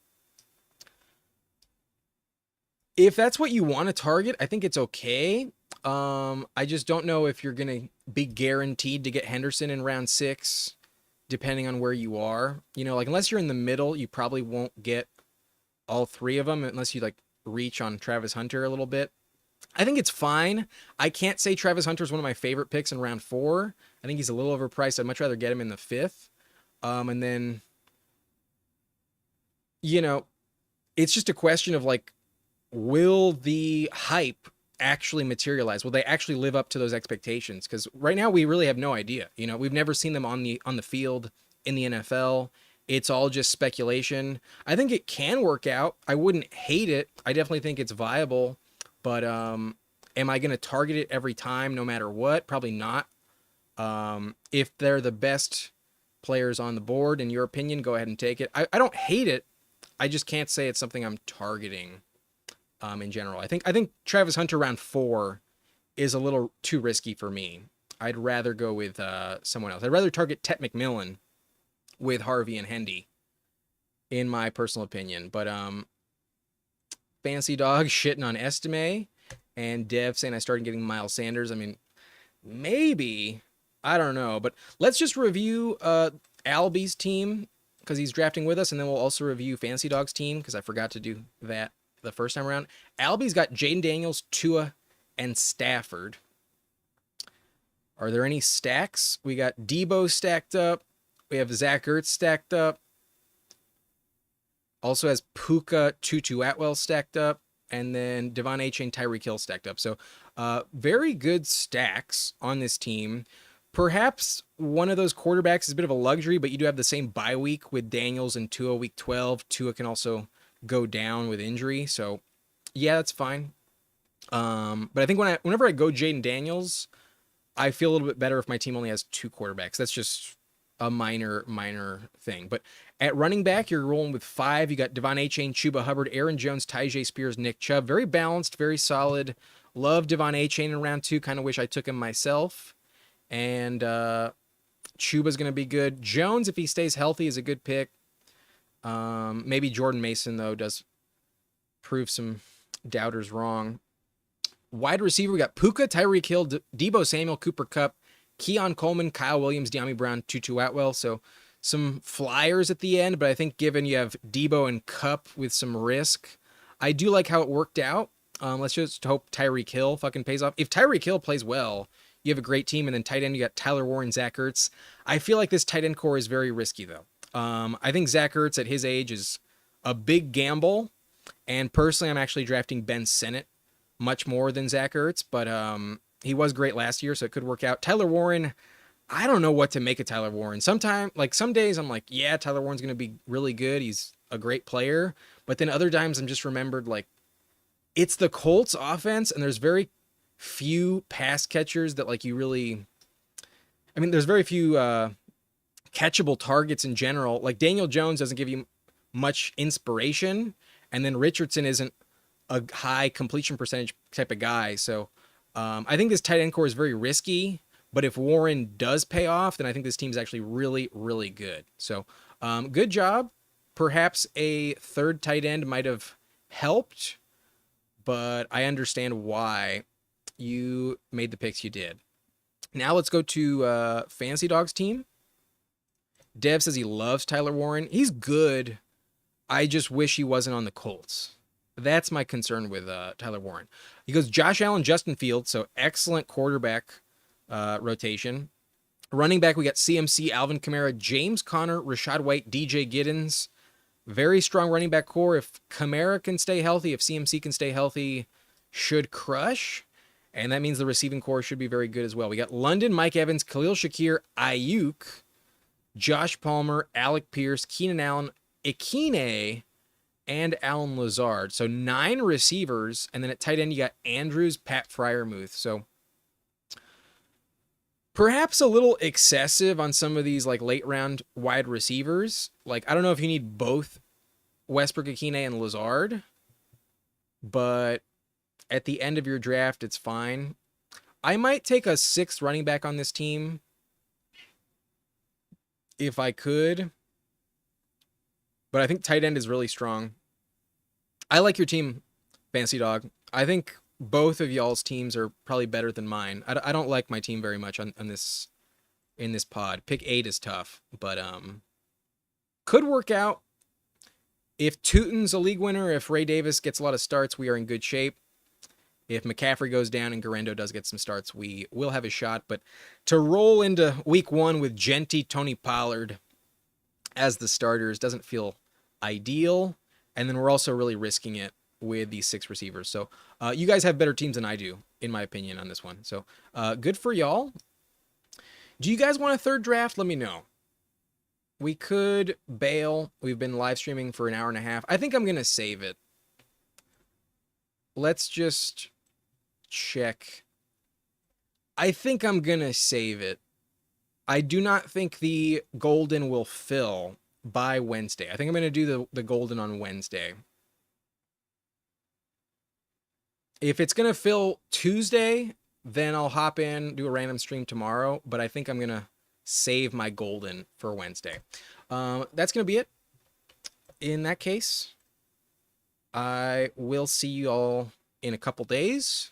If that's what you want to target, I think it's okay. I just don't know if you're going to be guaranteed to get Henderson in round 6, depending on where you are. Unless you're in the middle, you probably won't get all 3 of them unless you reach on Travis Hunter a little bit. I think it's fine. I can't say Travis Hunter is one of my favorite picks in round 4. I think he's a little overpriced. I'd much rather get him in the 5th. And then, it's just a question of will the hype actually materialize? Will they actually live up to those expectations? Because right now we really have no idea. We've never seen them on the field in the NFL. It's all just speculation. I think it can work out. I wouldn't hate it. I definitely think it's viable. But am I going to target it every time, no matter what? Probably not. If they're the best players on the board, in your opinion, go ahead and take it. I don't hate it. I just can't say it's something I'm targeting in general. I think Travis Hunter round 4 is a little too risky for me. I'd rather go with someone else. I'd rather target Tet McMillan with Harvey and Hendy, in my personal opinion. But Fancy Dog shitting on Estime, and Dev saying I started getting Miles Sanders. I mean, maybe. I don't know. But let's just review Albie's team because he's drafting with us, and then we'll also review Fancy Dog's team because I forgot to do that the first time around. Albie's got Jaden Daniels, Tua, and Stafford. Are there any stacks? We got Debo stacked up. We have Zach Ertz stacked up. Also has Puka, Tutu Atwell stacked up. And then Devon Achane, Tyreek Hill stacked up. So very good stacks on this team. Perhaps one of those quarterbacks is a bit of a luxury, but you do have the same bye week with Daniels and Tua week 12. Tua can also go down with injury. So, yeah, that's fine. But I think whenever I go Jaden Daniels, I feel a little bit better if my team only has two quarterbacks. That's just a minor thing. But at running back, you're rolling with five. You got Devon Achane, Chuba Hubbard, Aaron Jones, Tyjae Spears, Nick Chubb. Very balanced, very solid. Love Devon Achane in round two. Kind of wish I took him myself. And Chuba's going to be good. Jones, if he stays healthy, is a good pick. Maybe Jordan Mason, though, does prove some doubters wrong. Wide receiver, we got Puka, Tyreek Hill, Deebo Samuel, Cooper Kupp, Keon Coleman, Kyle Williams, De'Ami Brown, Tutu Atwell. So some flyers at the end, but I think given you have Deebo and Kupp with some risk, I do like how it worked out. Let's just hope Tyreek Hill fucking pays off. If Tyreek Hill plays well, you have a great team, and then tight end, you got Tyler Warren, Zach Ertz. I feel like this tight end core is very risky, though. I think Zach Ertz at his age is a big gamble, and personally, I'm actually drafting Ben Sinnott much more than Zach Ertz, but he was great last year, so it could work out. Tyler Warren, I don't know what to make of Tyler Warren. Some days I'm like, yeah, Tyler Warren's going to be really good. He's a great player. But then other times I'm just remembered, like, it's the Colts offense, and there's very few pass catchers that, like, there's very few catchable targets in general. Like, Daniel Jones doesn't give you much inspiration, and then Richardson isn't a high completion percentage type of guy. So I think this tight end core is very risky, but if Warren does pay off, then I think this team is actually really, really good. So good job. Perhaps a third tight end might have helped, but I understand why you made the picks you did. Now let's go to Fantasy Dog's team. Dev says he loves Tyler Warren. He's good. I just wish he wasn't on the Colts. That's my concern with Tyler Warren. He goes Josh Allen, Justin Fields, so excellent quarterback rotation. Running back, we got CMC, Alvin Kamara, James Conner, Rachaad White, DJ Giddens. Very strong running back core. If Kamara can stay healthy, if CMC can stay healthy, should crush. And that means the receiving core should be very good as well. We got London, Mike Evans, Khalil Shakir, Ayuk, Josh Palmer, Alec Pierce, Keenan Allen, Ikine, and Alan Lazard. So 9 receivers, and then at tight end you got Andrews, Pat Freiermuth. So perhaps a little excessive on some of these like late round wide receivers. Like, I don't know if you need both Westbrook, Ikine, and Lazard, but at the end of your draft, it's fine. I might take a 6th running back on this team if I could, but I think tight end is really strong. I like your team, Fantasy Dog. I think both of y'all's teams are probably better than mine. I don't like my team very much on this in this pod. Pick 8 is tough, but could work out. If Tootin's a league winner, if Ray Davis gets a lot of starts, we are in good shape. If McCaffrey goes down and Garendo does get some starts, we will have a shot. But to roll into week 1 with Genty, Tony Pollard as the starters doesn't feel ideal. And then we're also really risking it with these 6 receivers. So you guys have better teams than I do, in my opinion, on this one. So good for y'all. Do you guys want a third draft? Let me know. We could bail. We've been live streaming for an hour and a half. I think I'm going to save it. Let's just check. I think I'm going to save it. I do not think the Golden will fill by Wednesday. I think I'm going to do the Golden on Wednesday. If it's going to fill Tuesday, then I'll hop in, do a random stream tomorrow, but I think I'm going to save my Golden for Wednesday. That's going to be it. In that case, I will see you all in a couple days,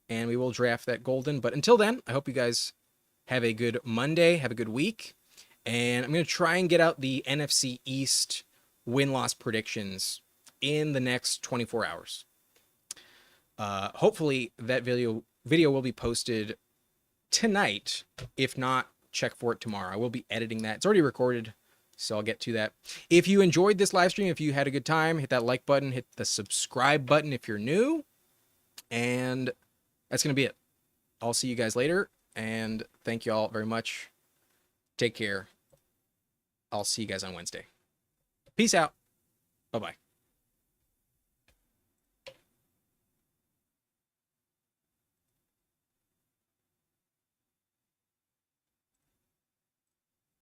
and we will draft that Golden. But until then, I hope you guys have a good Monday, have a good week, and I'm going to try and get out the NFC East win-loss predictions in the next 24 hours. Hopefully that video will be posted tonight. If not, check for it tomorrow. I will be editing that. It's already recorded, so I'll get to that. If you enjoyed this live stream, if you had a good time, hit that like button, hit the subscribe button if you're new, and that's going to be it. I'll see you guys later, And thank you all very much. Take care. I'll see you guys on Wednesday. Peace out. Bye-bye.